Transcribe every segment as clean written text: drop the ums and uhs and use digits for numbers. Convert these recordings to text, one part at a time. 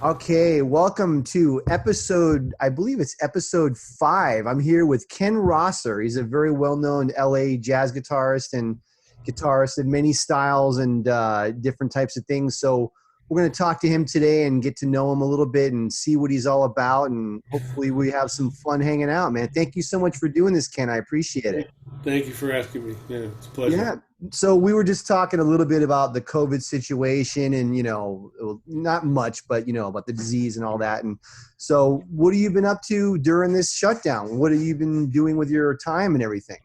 Okay, welcome to I believe it's episode 5. I'm here with Ken Rosser. He's a very well-known LA jazz guitarist in many styles and different types of things. So we're going to talk to him today and get to know him a little bit and see what he's all about. And hopefully we have some fun hanging out, man. Thank you so much for doing this, Ken. I appreciate it. Thank you for asking me. Yeah, it's a pleasure. Yeah. So we were just talking a little bit about the COVID situation and, not much, but, about the disease and all that. And so what have you been up to during this shutdown? What have you been doing with your time and everything?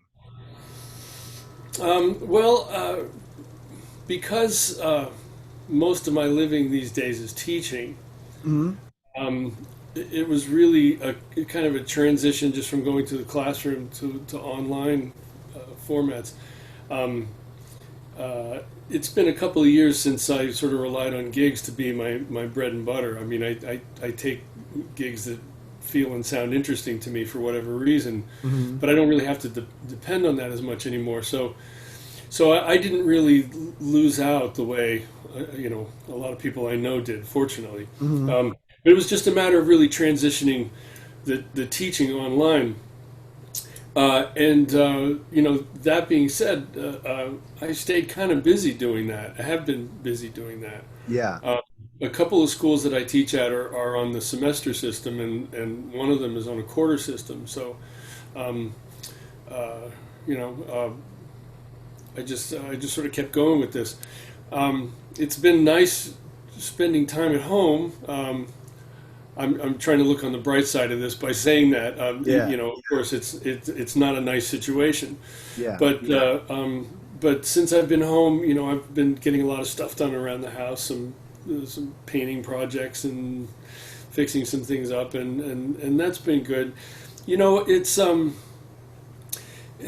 Because most of my living these days is teaching, Mm-hmm. it was really a kind of a transition just from going to the classroom to online formats. It's been a couple of years since I sort of relied on gigs to be my bread and butter. I mean, I take gigs that feel and sound interesting to me for whatever reason, Mm-hmm. but I don't really have to depend on that as much anymore. So I didn't really lose out the way, a lot of people I know did, fortunately. Mm-hmm. But it was just a matter of really transitioning the teaching online. That being said, I stayed kind of busy doing that. I have been busy doing that. Yeah. A couple of schools that I teach at are on the semester system, and one of them is on a quarter system. So, I just sort of kept going with this. It's been nice spending time at home. I'm trying to look on the bright side of this by saying that. Yeah. Of course, it's not a nice situation. Yeah. But since I've been home, I've been getting a lot of stuff done around the house, some painting projects and fixing some things up, and that's been good. It's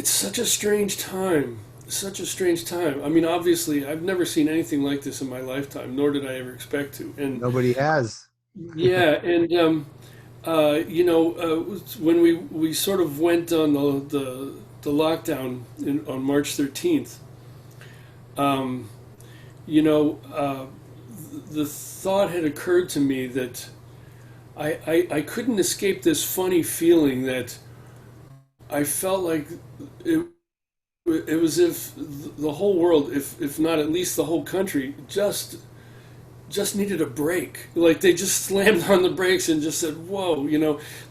such a strange time. Such a strange time. I mean, obviously, I've never seen anything like this in my lifetime, nor did I ever expect to. And Nobody has. yeah, and when we sort of went on the lockdown on March 13th, the thought had occurred to me that I couldn't escape this funny feeling that I felt like it was if the whole world, if not at least the whole country, just needed a break. Like they just slammed on the brakes and just said, "Whoa,"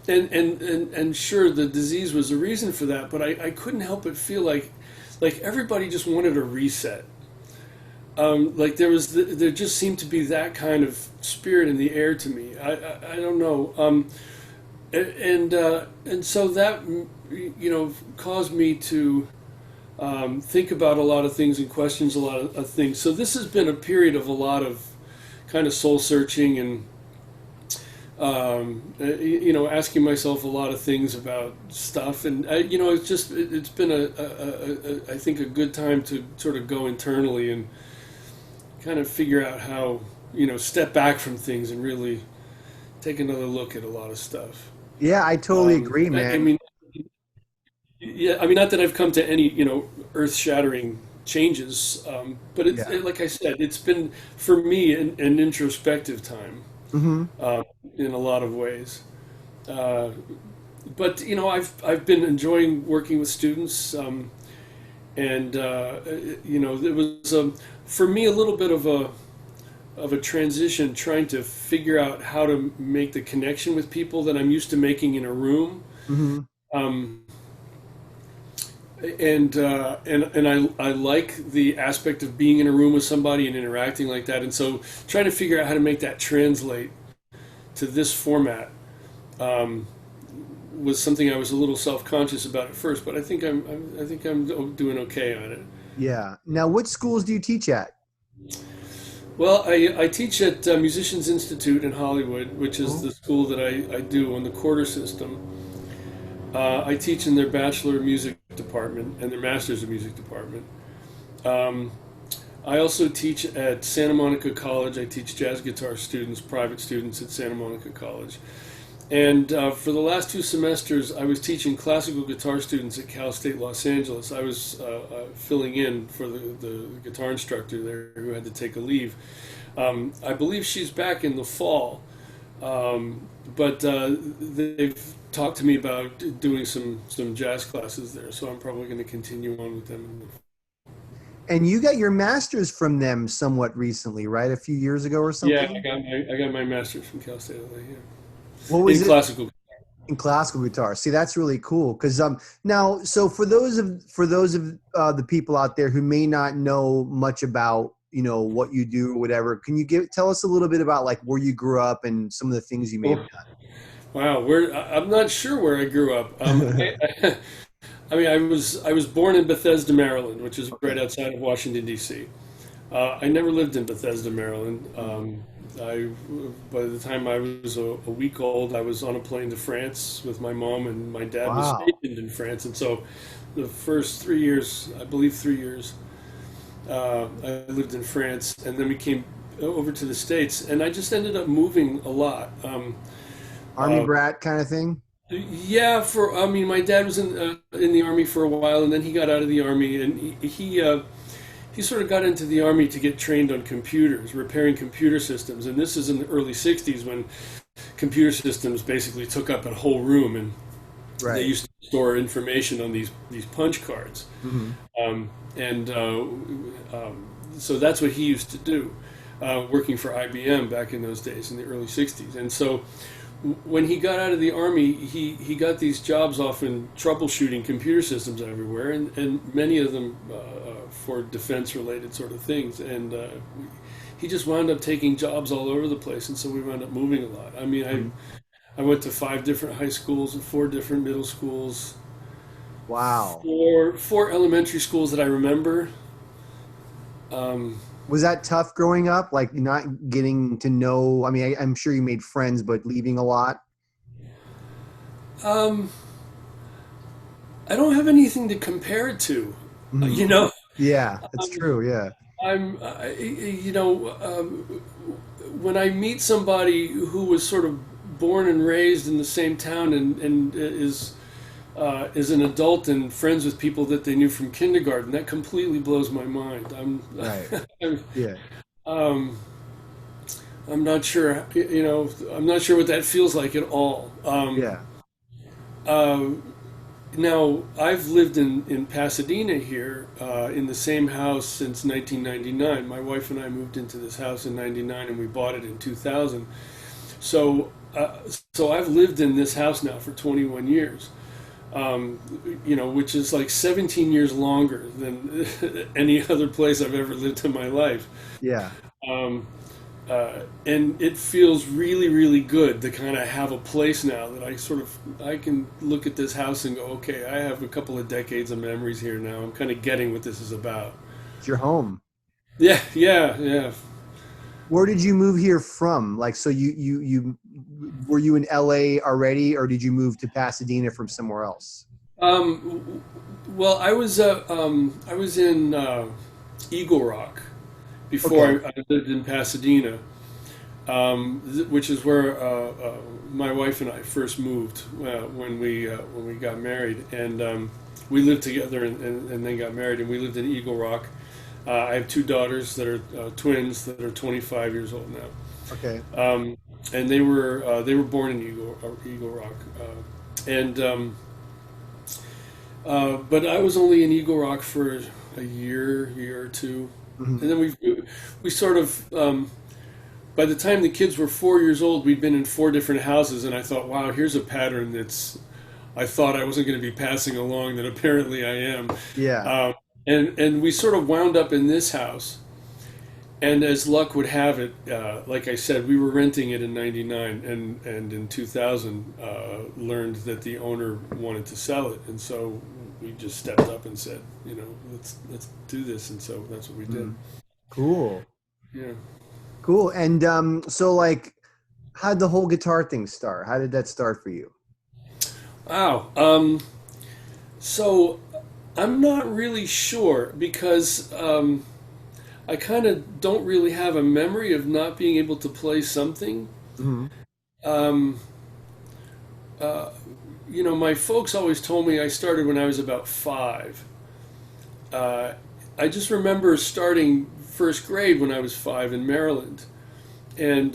and sure, the disease was the reason for that, but I couldn't help but feel like everybody just wanted a reset. Like there just seemed to be that kind of spirit in the air to me. I don't know. And so that caused me to think about a lot of things and questions a lot of things. So this has been a period of a lot of kind of soul searching and asking myself a lot of things about stuff, and it's been I think a good time to sort of go internally and kind of figure out how step back from things and really take another look at a lot of stuff. Yeah, I totally agree, man. I mean, yeah, I mean, not that I've come to any earth-shattering changes, but like I said, it's been for me an introspective time. Mm-hmm. In a lot of ways. But I've been enjoying working with students, and it was for me a little bit of a transition, trying to figure out how to make the connection with people that I'm used to making in a room. Mm-hmm. I like the aspect of being in a room with somebody and interacting like that, and so trying to figure out how to make that translate to this format was something I was a little self-conscious about at first, but I think I'm doing okay on it. Yeah. Now, what schools do you teach at? Well, I teach at Musicians Institute in Hollywood, which is the school that I do on the quarter system. I teach in their Bachelor of Music department and their Masters of Music department. I also teach at Santa Monica College. I teach jazz guitar students, private students at Santa Monica College. And for the last 2 semesters, I was teaching classical guitar students at Cal State Los Angeles. I was filling in for the guitar instructor there who had to take a leave. I believe she's back in the fall. But they've talked to me about doing some jazz classes there, so I'm probably going to continue on with them. And you got your master's from them somewhat recently, right? A few years ago or Yeah, something? I got my master's from Cal State LA, What yeah, was in it? classical. In classical guitar. See, that's really cool. Because now, so for those of the people out there who may not know much about what you do or whatever, can you tell us a little bit about like where you grew up and some of the things you may have Oh, wow, I'm not sure where I grew up. I mean, I was born in Bethesda, Maryland, which is right Okay. outside of Washington D.C. I never lived in Bethesda, Maryland. I by the time I was a week old, I was on a plane to France with my mom, and my dad was Wow. stationed in France. And so, the first 3 years, I believe 3 years, I lived in France, and then we came over to the States, and I just ended up moving a lot. Army Uh, brat kind of thing? Yeah, I mean, my dad was in the army for a while, and then he got out of the army, and he sort of got into the army to get trained on computers, repairing computer systems, and this is in the early '60s when computer systems basically took up a whole room, and they Right. used to store information on these punch cards, Hmm. and so that's what he used to do, working for IBM back in those days in the early '60s, and so when he got out of the army, he got these jobs often troubleshooting computer systems everywhere, and many of them for defense-related sort of things. And he just wound up taking jobs all over the place, and so we wound up moving a lot. I mean, I went to 5 different high schools and 4 different middle schools, Wow. four elementary schools that I remember. Um, Was that tough growing up? Like not getting to know, I mean, I'm sure you made friends, but leaving a lot? um, I don't have anything to compare it to, Mhm. you know. Yeah, it's true. Yeah. You know, when I meet somebody who was sort of born and raised in the same town and is an adult and friends with people that they knew from kindergarten, that completely blows my mind. Right. I'm, Yeah. um, I'm not sure, I'm not sure what that feels like at all. Yeah. Uh, Now, I've lived in Pasadena here in the same house since 1999. My wife and I moved into this house in 99 and we bought it in 2000. So, so I've lived in this house now for 21 years, which is like 17 years longer than any other place I've ever lived in my life. Yeah. Um, and it feels really, really good to kind of have a place now that I can look at this house and go, okay, I have a couple of decades of memories here now. I'm kind of getting what this is about. It's your home. Yeah, yeah, yeah. Where did you move here from? Like, so you were you in LA already, or did you move to Pasadena from somewhere else? Well, I was in Eagle Rock Okay. before I lived in Pasadena, which is where my wife and I first moved when we got married, and we lived together and then got married, and we lived in Eagle Rock. I have 2 daughters that are twins that are 25 years old now, Okay. and they were born in Eagle Rock, and but I was only in Eagle Rock for a year or two, Hmm. and then we sort of by the time the kids were 4 years old, we'd been in 4 different houses, and I thought, wow, here's a pattern that's I thought I wasn't going to be passing along that apparently I am, Yeah. and we sort of wound up in this house. And as luck would have it, like I said, we were renting it in '99, and in 2000 learned that the owner wanted to sell it, and so we just stepped up and said, let's do this, and so that's what we did. Mhm. Cool. Yeah. Cool. And so like, how'd the whole guitar thing start? How did that start for you? Wow. So I'm not really sure because I kind of don't really have a memory of not being able to play something. Hmm. Um, uh, my folks always told me I started when I was about 5. Uh, I just remember starting first grade when I was 5 in Maryland, and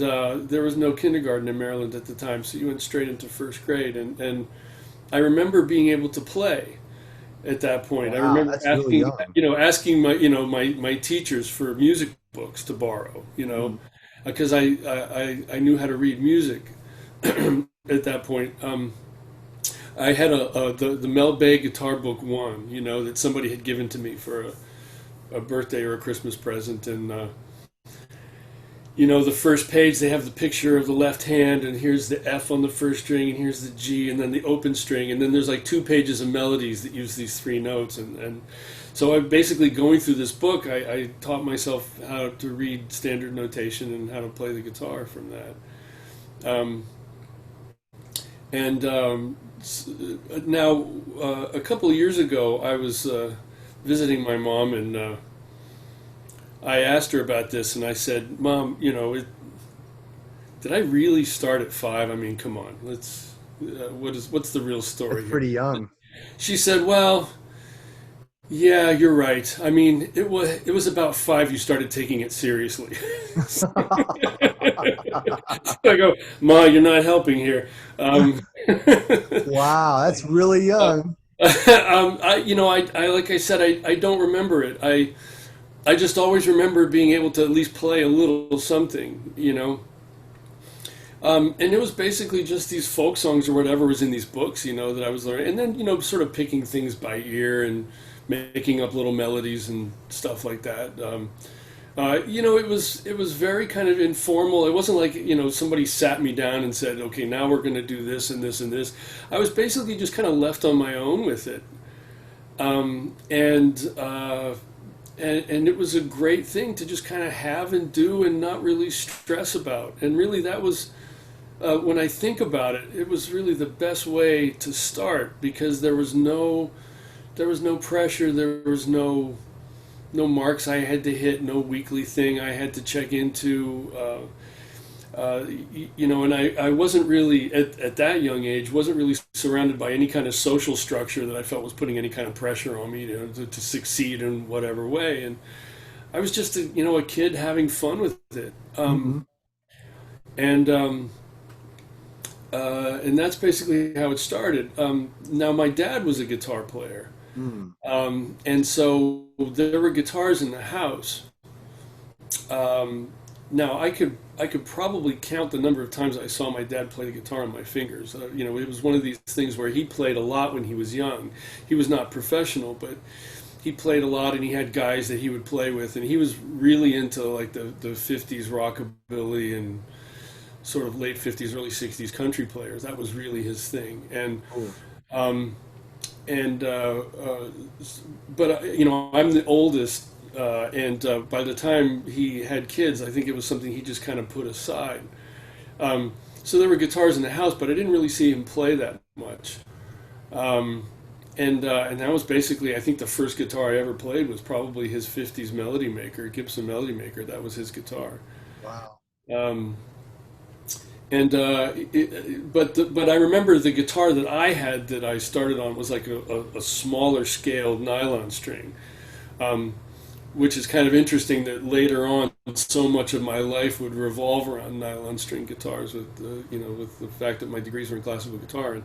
there was no kindergarten in Maryland at the time, so you went straight into first grade. And I remember being able to play at that point. I Wow, remember that's really young. asking my teachers for music books to borrow, Mm. because I knew how to read music at that point. I had the Mel Bay guitar book one, that somebody had given to me for a birthday or a Christmas present, and the first page, they have the picture of the left hand, and here's the F on the first string, and here's the G, and then the open string, and then there's like 2 pages of melodies that use these 3 notes, and so I'm basically going through this book. I taught myself how to read standard notation and how to play the guitar from that. And now, a couple of years ago, I was visiting my mom, and I asked her about this, and I said, "Mom, did I really start at 5? I mean, come on, what's the real story That's here?" pretty young. She said, "Well, yeah, you're right. I mean, it was about 5 you started taking it seriously." I go, "Ma, you're not helping here." Wow, that's really young. I like I said, I don't remember it. I just always remember being able to at least play a little something. And it was basically just these folk songs or whatever was in these books, that I was learning. And then, sort of picking things by ear and making up little melodies and stuff like that. It was very kind of informal. It wasn't like, somebody sat me down and said, "Okay, now we're going to do this and this and this." I was basically just kind of left on my own with it. And it was a great thing to just kind of have and do and not really stress about. And really, that was, when I think about it, it was really the best way to start, because there was no pressure, there was no marks I had to hit, no weekly thing I had to check into. And I wasn't really, at that young age, wasn't really surrounded by any kind of social structure that I felt was putting any kind of pressure on me to succeed in whatever way. And I was just a kid having fun with it. Hmm. And that's basically how it started. Now, my dad was a guitar player. Mm. And so there were guitars in the house. Now, I could probably count the number of times I saw my dad play the guitar on my fingers. It was one of these things where he played a lot when he was young. He was not professional, but he played a lot, and he had guys that he would play with, and he was really into like the 50s rockabilly and sort of late 50s, early 60s country players. That was really his thing. And Cool. but I'm the oldest. And by the time he had kids, I think it was something he just kind of put aside. So there were guitars in the house, but I didn't really see him play that much. And that was basically, I think the first guitar I ever played was probably his 50s Melody Maker, Gibson Melody Maker. That was his guitar. Wow. Um, but I remember the guitar that I had that I started on was like a smaller scaled nylon string. Which is kind of interesting that later on, so much of my life would revolve around nylon string guitars, with the fact that my degrees were in classical guitar,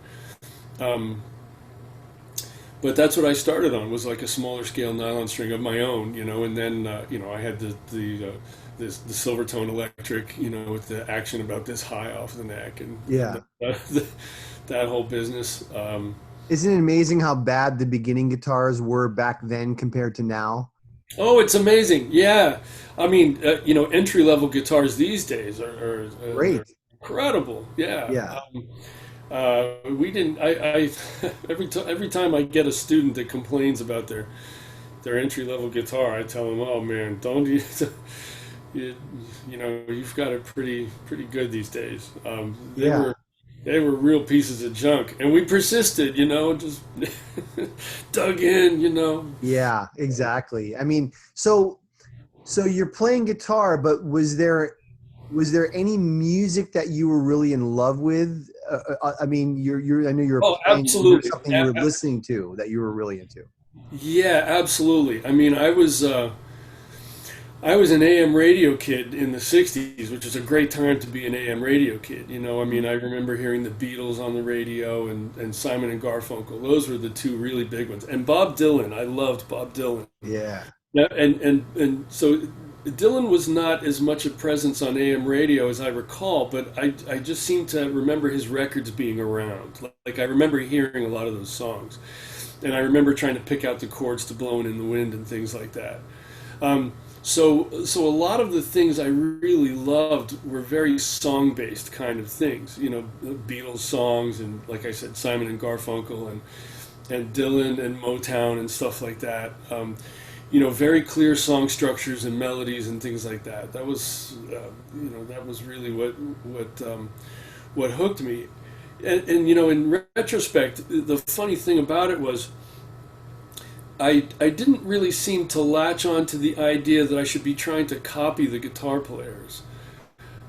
but that's what I started on, was like a smaller scale nylon string of my own, and then I had the Silvertone electric, with the action about this high off the neck, and Yeah. that whole business. Isn't it amazing how bad the beginning guitars were back then compared to now? Oh, it's amazing. Yeah. I mean, entry-level guitars these days are Great. incredible. Yeah. Yeah. We didn't, I every time I get a student that complains about their entry-level guitar, I tell them, "Oh man, don't you've got it pretty good these days." Yeah. They were real pieces of junk, and we persisted, just dug in. Yeah, exactly. I mean, so you're playing guitar, but was there any music that you were really in love with? I mean, I know you're Oh, playing absolutely. something you were listening to that you were really into. Yeah, absolutely. I mean, I was an AM radio kid in the 60s, which was a great time to be an AM radio kid. You know, I mean, I remember hearing the Beatles on the radio and Simon and Garfunkel. Those were the two really big ones. And Bob Dylan, I loved Bob Dylan. Yeah. Yeah, and so Dylan was not as much a presence on AM radio as I recall, but I just seem to remember his records being around. Like I remember hearing a lot of those songs. And I remember trying to pick out the chords to Blowin' in the Wind and things like that. So a lot of the things I really loved were very song-based kind of things, you know, Beatles songs and, like I said, Simon and Garfunkel and Dylan and Motown and stuff like that. You know, very clear song structures and melodies and things like that. That was, you know, that was really what hooked me. And you know, in retrospect, the funny thing about it was, I didn't really seem to latch on to the idea that I should be trying to copy the guitar players.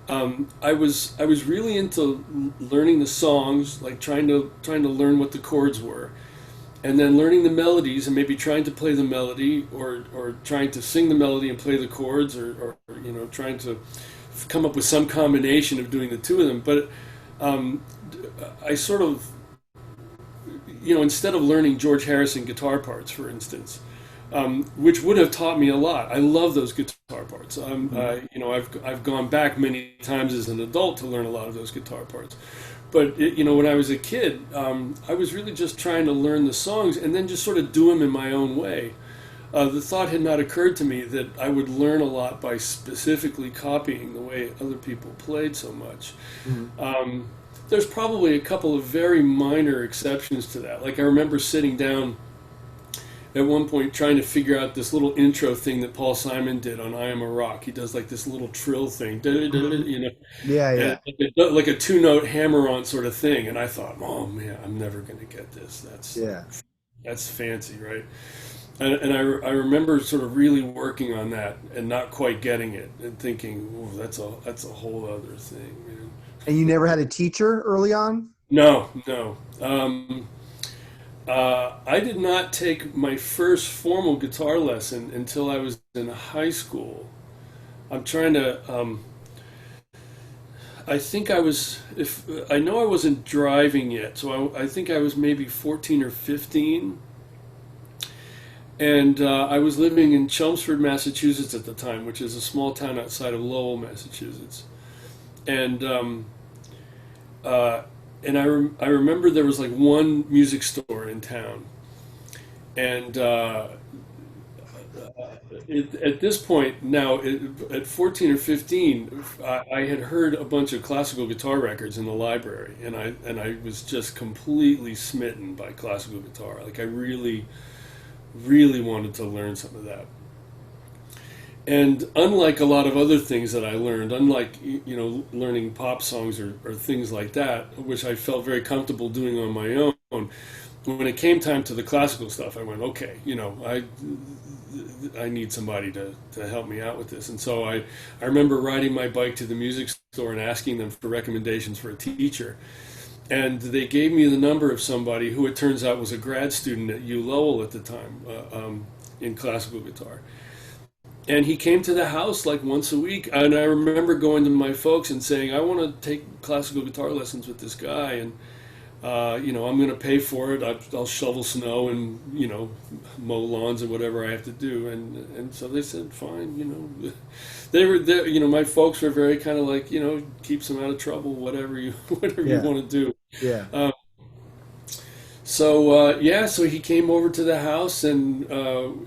I was really into learning the songs, like trying to learn what the chords were, and then learning the melodies and maybe trying to play the melody or trying to sing the melody and play the chords, or you know, trying to come up with some combination of doing the two of them. But I sort of, you know, instead of learning George Harrison guitar parts, for instance, which would have taught me a lot. I love those guitar parts. You know, I've gone back many times as an adult to learn a lot of those guitar parts. But you know, when I was a kid, I was really just trying to learn the songs and then just sort of do them in my own way. The thought had not occurred to me that I would learn a lot by specifically copying the way other people played so much. Mm-hmm. There's probably a couple of very minor exceptions to that. Like I remember sitting down at one point trying to figure out this little intro thing that Paul Simon did on I Am a Rock. He does like this little trill thing, you know, Yeah. like a two-note hammer-on sort of thing. And I thought, oh man, I'm never going to get this. That's fancy, right? And I remember sort of really working on that and not quite getting it and thinking, oh, that's a whole other thing, man. And you never had a teacher early on? No. I did not take my first formal guitar lesson until I was in high school. I'm trying to. I think I was. I know I wasn't driving yet, so I think I was maybe 14 or 15. And I was living in Chelmsford, Massachusetts at the time, which is a small town outside of Lowell, Massachusetts. And I remember there was like one music store in town, and at this point now, at 14 or 15, I had heard a bunch of classical guitar records in the library, and I was just completely smitten by classical guitar. Like I really, really wanted to learn some of that. And unlike a lot of other things that I learned, unlike, you know, learning pop songs or things like that, which I felt very comfortable doing on my own, when it came time to the classical stuff, I went, okay, you know, I need somebody to help me out with this. And so I remember riding my bike to the music store and asking them for recommendations for a teacher. And they gave me the number of somebody who it turns out was a grad student at U Lowell at the time in classical guitar. And he came to the house like once a week, and I remember going to my folks and saying, I want to take classical guitar lessons with this guy, and you know, I'm going to pay for it. I'll shovel snow and, you know, mow lawns and whatever I have to do. And so they said, fine, you know. They were there, you know, my folks were very kind of like, you know, keeps them out of trouble, whatever you want to do. Yeah. So he came over to the house, and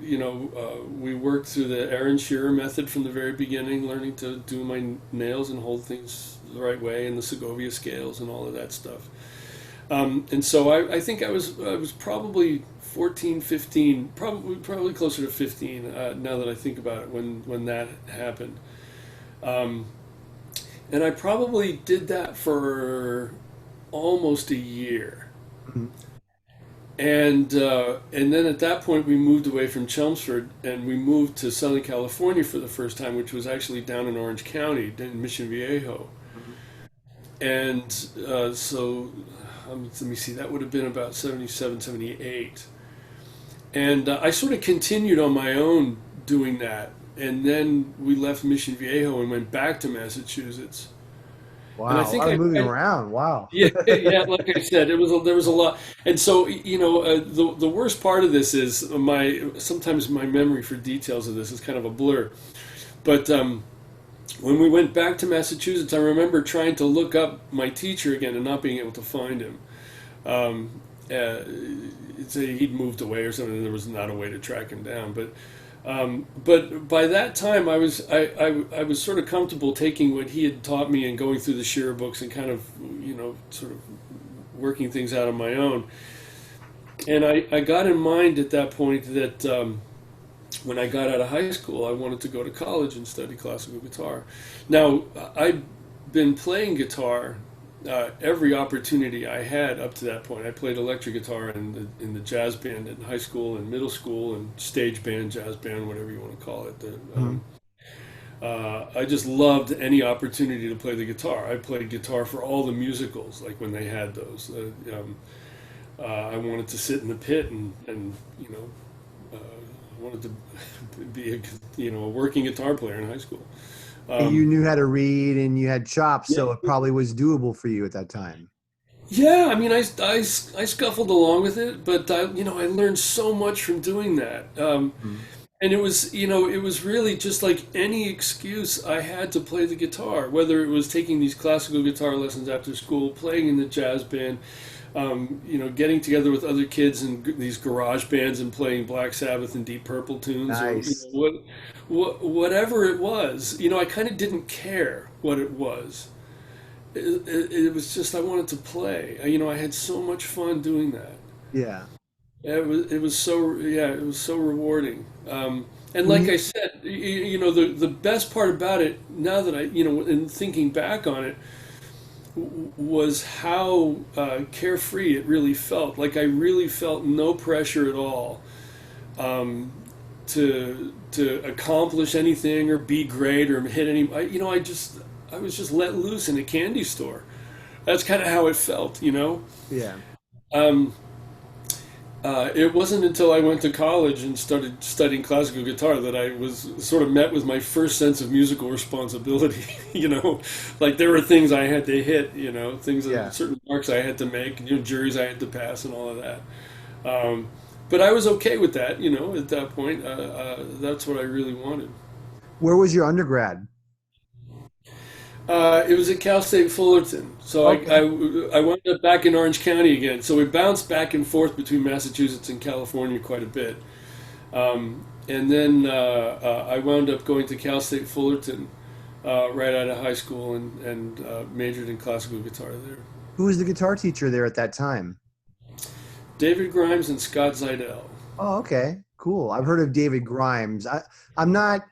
you know, we worked through the Aaron Shearer method from the very beginning, learning to do my nails and hold things the right way, and the Segovia scales and all of that stuff. And so I think I was probably 14, 15, probably closer to 15 now that I think about it when that happened. And I probably did that for almost a year. Mm-hmm. And then at that point we moved away from Chelmsford and we moved to Southern California for the first time, which was actually down in Orange County, in Mission Viejo. Mm-hmm. And so let me see, that would have been about 77, 78. And I sort of continued on my own doing that and then we left Mission Viejo and went back to Massachusetts. And I Wow, a think lot of moving around. Wow. yeah, yeah, like I said, there was a lot, and so the worst part of this is sometimes my memory for details of this is kind of a blur. But when we went back to Massachusetts, I remember trying to look up my teacher again and not being able to find him. He'd moved away or something, and there was not a way to track him down. But by that time, I was sort of comfortable taking what he had taught me and going through the Shearer books and kind of, sort of working things out on my own. And I got in mind at that point that when I got out of high school, I wanted to go to college and study classical guitar. Now, I'd been playing guitar every opportunity I had up to that point. I played electric guitar in the jazz band in high school and middle school, and stage band, jazz band, whatever you want to call it. I just loved any opportunity to play the guitar. I played guitar for all the musicals, like when they had those. I wanted to sit in the pit and wanted to be a working guitar player in high school. And you knew how to read and you had chops, Yeah. so it probably was doable for you at that time. Yeah, I mean, I scuffled along with it, but I learned so much from doing that. And it was really just like any excuse I had to play the guitar, whether it was taking these classical guitar lessons after school, playing in the jazz band, getting together with other kids in these garage bands and playing Black Sabbath and Deep Purple tunes, Nice. or whatever it was. I kind of didn't care what it was. It was just I wanted to play. I had so much fun doing that. Yeah. It was so rewarding. And like I said, the best part about it now that in thinking back on it, was how carefree it really felt. Like I really felt no pressure at all to accomplish anything or be great or hit any. I was just let loose in a candy store. That's kind of how it felt. Yeah. It wasn't until I went to college and started studying classical guitar that I was sort of met with my first sense of musical responsibility. Like there were things I had to hit, things, certain marks I had to make, juries I had to pass and all of that. But I was okay with that, at that point. That's what I really wanted. Where was your undergrad? It was at Cal State Fullerton. So Okay. I wound up back in Orange County again. So we bounced back and forth between Massachusetts and California quite a bit. And then I wound up going to Cal State Fullerton right out of high school and majored in classical guitar there. Who was the guitar teacher there at that time? David Grimes and Scott Zeidel. Oh, okay. Cool. I've heard of David Grimes. I'm not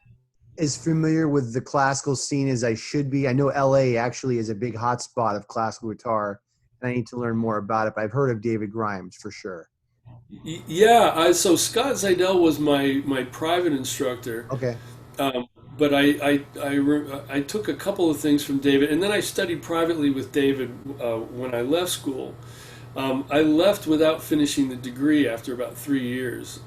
as familiar with the classical scene as I should be. I know LA actually is a big hotspot of classical guitar, and I need to learn more about it, but I've heard of David Grimes for sure. So Scott Zeidel was my private instructor. Okay. But I took a couple of things from David, and then I studied privately with David when I left school. I left without finishing the degree after about 3 years.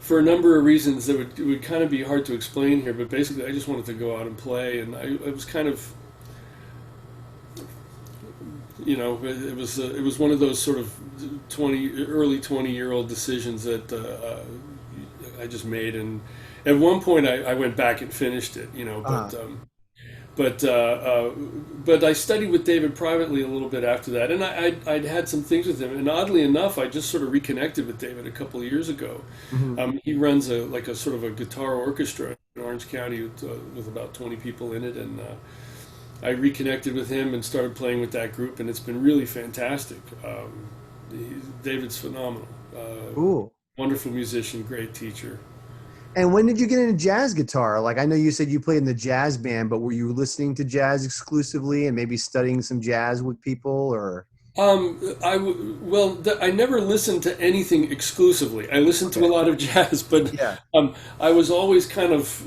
For a number of reasons that would kind of be hard to explain here, but basically I just wanted to go out and play, and I was kind of, it was one of those sort of early 20-year-old decisions that I just made, and at one point I went back and finished it, but I studied with David privately a little bit after that, and I'd had some things with him, and oddly enough, I just sort of reconnected with David a couple of years ago. Mm-hmm. He runs a sort of a guitar orchestra in Orange County with about 20 people in it, and I reconnected with him and started playing with that group, and it's been really fantastic. David's phenomenal. Cool. Wonderful musician, great teacher. And when did you get into jazz guitar? Like, I know you said you played in the jazz band, but were you listening to jazz exclusively and maybe studying some jazz with people, or? I never listened to anything exclusively. I listened to a lot of jazz, but Yeah. I was always kind of,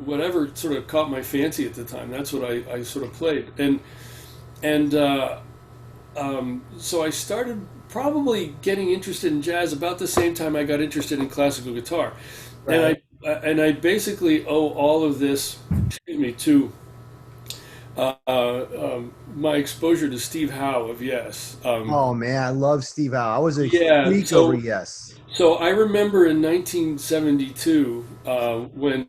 whatever sort of caught my fancy at the time. That's what I sort of played, and so I started probably getting interested in jazz about the same time I got interested in classical guitar. and Right. I basically owe all of this, excuse me, to my exposure to Steve Howe of Yes. Oh man, I love Steve Howe. I was a Yeah, freak over Yes. so I remember in 1972 when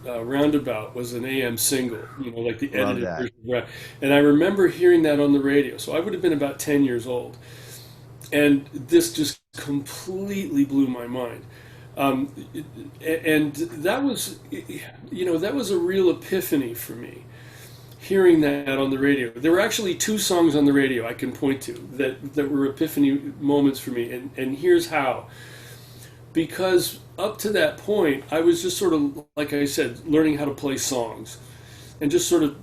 Roundabout was an AM single, like the Love edited that. version and I remember hearing that on the radio. So I would have been about 10 years old, and this just completely blew my mind. Um, and that was a real epiphany for me, hearing that on the radio. There were actually two songs on the radio I can point to that were epiphany moments for me, and here's how. Because up to that point, I was just sort of, like I said, learning how to play songs and just sort of,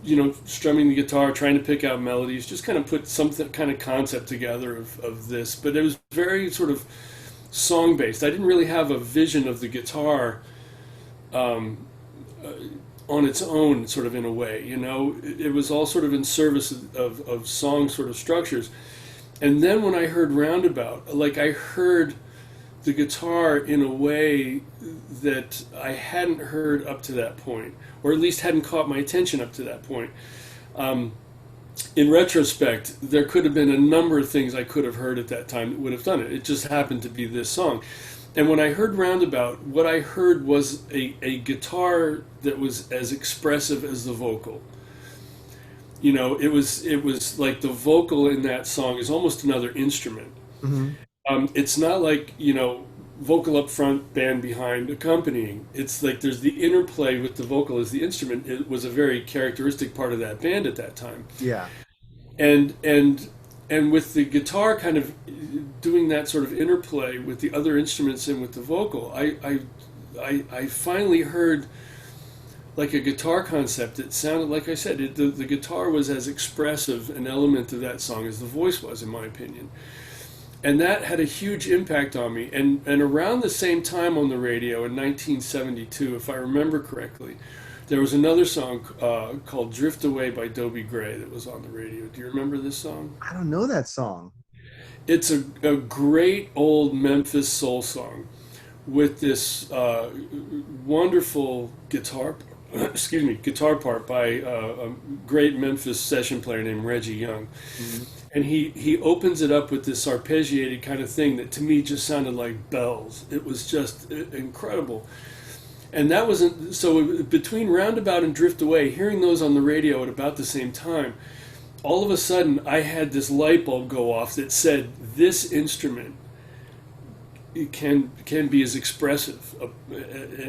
strumming the guitar, trying to pick out melodies, just kind of put some kind of concept together of this. But it was very sort of song based. I didn't really have a vision of the guitar um, on its own, sort of in a way. It was all sort of in service of song sort of structures. And then when I heard Roundabout, like I heard the guitar in a way that I hadn't heard up to that point, or at least hadn't caught my attention up to that point. Um, in retrospect, there could have been a number of things I could have heard at that time that would have done it. It just happened to be this song. And when I heard Roundabout, what I heard was a guitar that was as expressive as the vocal. It was like the vocal in that song is almost another instrument. Hmm. It's not like, vocal up front, band behind accompanying. It's like there's the interplay with the vocal as the instrument. It was a very characteristic part of that band at that time. Yeah. And with the guitar kind of doing that sort of interplay with the other instruments and with the vocal, I finally heard like a guitar concept that sounded, like I said, the guitar was as expressive an element of that song as the voice was, in my opinion. And that had a huge impact on me. And around the same time on the radio in 1972, if I remember correctly, there was another song called Drift Away by Dobie Gray that was on the radio. Do you remember this song? I don't know that song. It's a great old Memphis soul song with this wonderful guitar, excuse me, guitar part by a great Memphis session player named Reggie Young. Mhm. And he opens it up with this arpeggiated kind of thing that to me just sounded like bells. It was just incredible. And that wasn't so between Roundabout and Drift Away, hearing those on the radio at about the same time, all of a sudden I had this light bulb go off that said this instrument it can be as expressive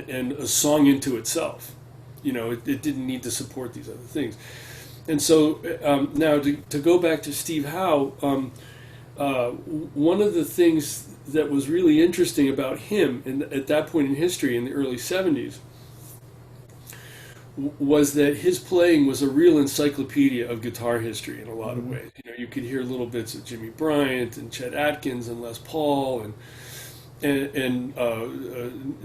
and a song into itself. It didn't need to support these other things. And so now to go back to Steve Howe, one of the things that was really interesting about him at that point in history in the early 70s was that his playing was a real encyclopedia of guitar history in a lot of Mhm. ways. You could hear little bits of Jimmy Bryant and Chet Atkins and Les Paul and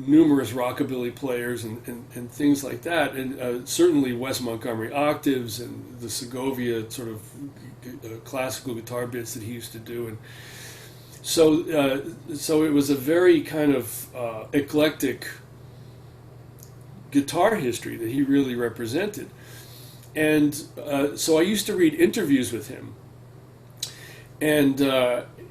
numerous rockabilly players and things like that, and certainly Wes Montgomery octaves and the Segovia sort of classical guitar bits that he used to do, and so it was a very kind of eclectic guitar history that he really represented, and so I used to read interviews with him, and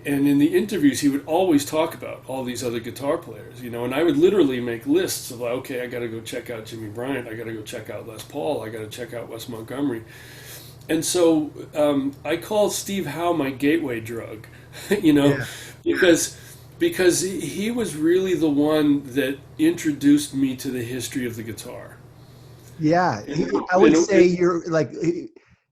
in the interviews, he would always talk about all these other guitar players, and I would literally make lists of, like, okay, I got to go check out Jimmy Bryant, I got to go check out Les Paul, I got to check out Wes Montgomery. And so I call Steve Howe my gateway drug, Yeah. because he was really the one that introduced me to the history of the guitar. Yeah. And, I would and, say you're like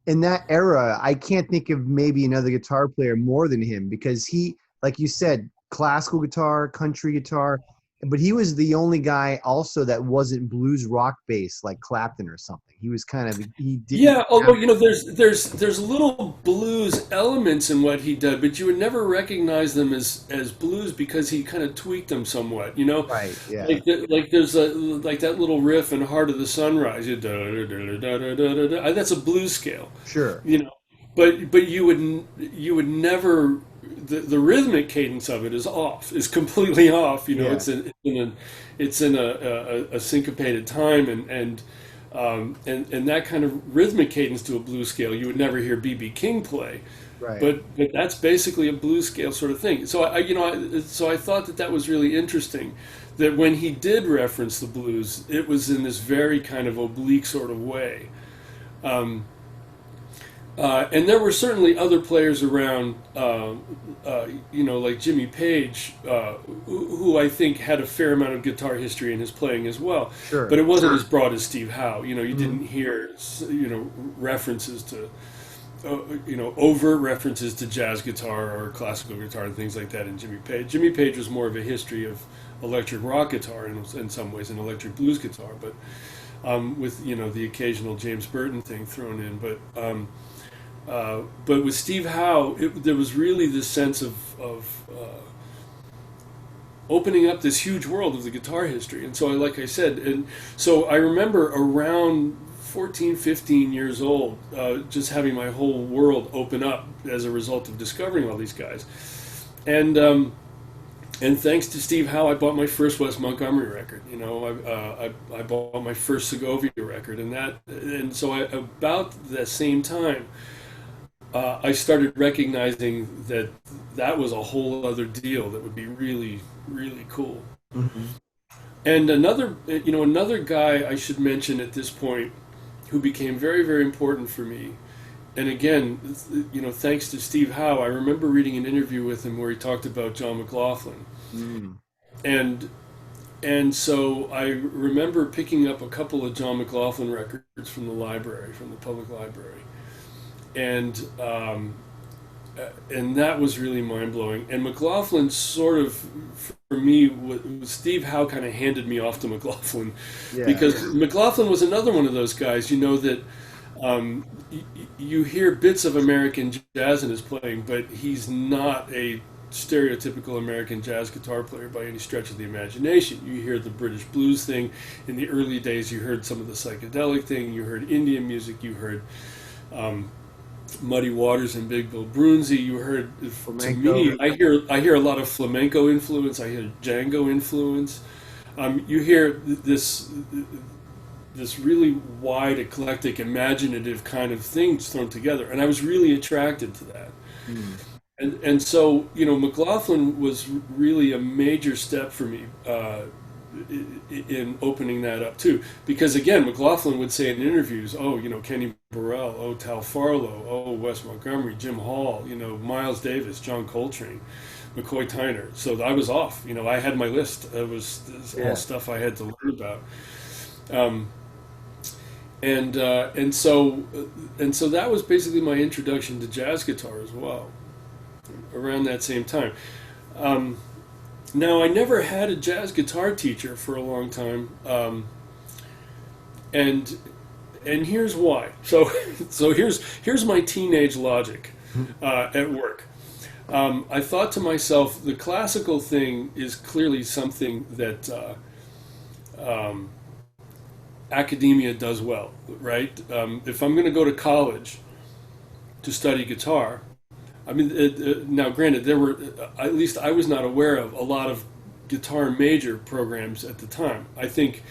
in that era, I can't think of maybe another guitar player more than him because he, like you said, classical guitar, country guitar, but he was the only guy also that wasn't blues rock based like Clapton or something. He was kind of he didn't Yeah, although have, there's little blues elements in what he did, but you would never recognize them as blues because he kind of tweaked them somewhat. right. Yeah. Like there's like that little riff in "Heart of the Sunrise." That's a blues scale, Sure. you know. but you would never, the rhythmic cadence of it is off, is completely off. Yeah. It's in a syncopated time, and that kind of rhythmic cadence to a blues scale you would never hear B.B. King play. Right. But that's basically a blues scale sort of thing. So I thought that was really interesting, that when he did reference the blues, it was in this very kind of oblique sort of way. And there were certainly other players around, like Jimmy Page, who I think had a fair amount of guitar history in his playing as well. Sure. But it wasn't as broad as Steve Howe. You didn't hear, references to, overt references to jazz guitar or classical guitar and things like that in Jimmy Page. Jimmy Page was more of a history of electric rock guitar in some ways, and electric blues guitar, but with the occasional James Burton thing thrown in. But with Steve Howe, there was really this sense of opening up this huge world of the guitar history. And so, like I said, and so I remember around 14, 15 years old, just having my whole world open up as a result of discovering all these guys. And thanks to Steve Howe, I bought my first Wes Montgomery record. I bought my first Segovia record, and so about the same time, I started recognizing that was a whole other deal that would be really, really cool. Mm-hmm. And another guy I should mention at this point, who became very, very important for me. And again, thanks to Steve Howe, I remember reading an interview with him where he talked about John Mclaughlin. Mm. And so I remember picking up a couple of John Mclaughlin records from the public library. And that was really mind-blowing. And Mclaughlin sort of, for me, Steve Howe kind of handed me off to Mclaughlin. Yeah. Because Mclaughlin was another one of those guys, that you hear bits of American jazz in his playing, but he's not a stereotypical American jazz guitar player by any stretch of the imagination. You hear the British blues thing. In the early days, you heard some of the psychedelic thing. You heard Indian music. You heard Muddy Waters and Big Bill Broonzy. You heard, Flamenco. To me, I hear a lot of flamenco influence. I hear Django influence. You hear this really wide, eclectic, imaginative kind of things thrown together, and I was really attracted to that. Mm. And so Mclaughlin was really a major step for me in opening that up too, because again, Mclaughlin would say in interviews, Kenny Burrell, Tal Farlow, Wes Montgomery, Jim Hall, Miles Davis, John Coltrane, McCoy Tyner. So I was off. I had my list. It was all stuff I had to learn about. And so that was basically my introduction to jazz guitar as well, around that same time. Now, I never had a jazz guitar teacher for a long time, and here's why. So here's my teenage logic at work. I thought to myself, the classical thing is clearly something that academia does well, right? If I'm going to go to college to study guitar, now granted, there were, at least I was not aware of, a lot of guitar major programs at the time. I think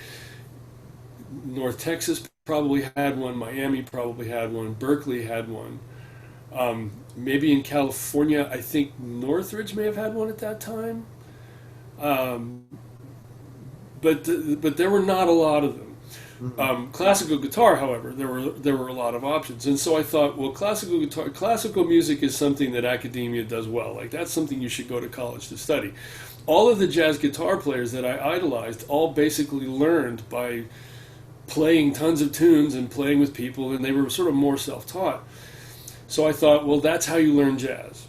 North Texas probably had one, Miami probably had one, Berkeley had one. Maybe in California, I think Northridge may have had one at that time. But there were not a lot of them. Classical guitar, however, there were a lot of options, and so I thought, well, classical music is something that academia does well. Like, that's something you should go to college to study. All of the jazz guitar players that I idolized all basically learned by playing tons of tunes and playing with people, and they were sort of more self-taught. So I thought, well, that's how you learn jazz.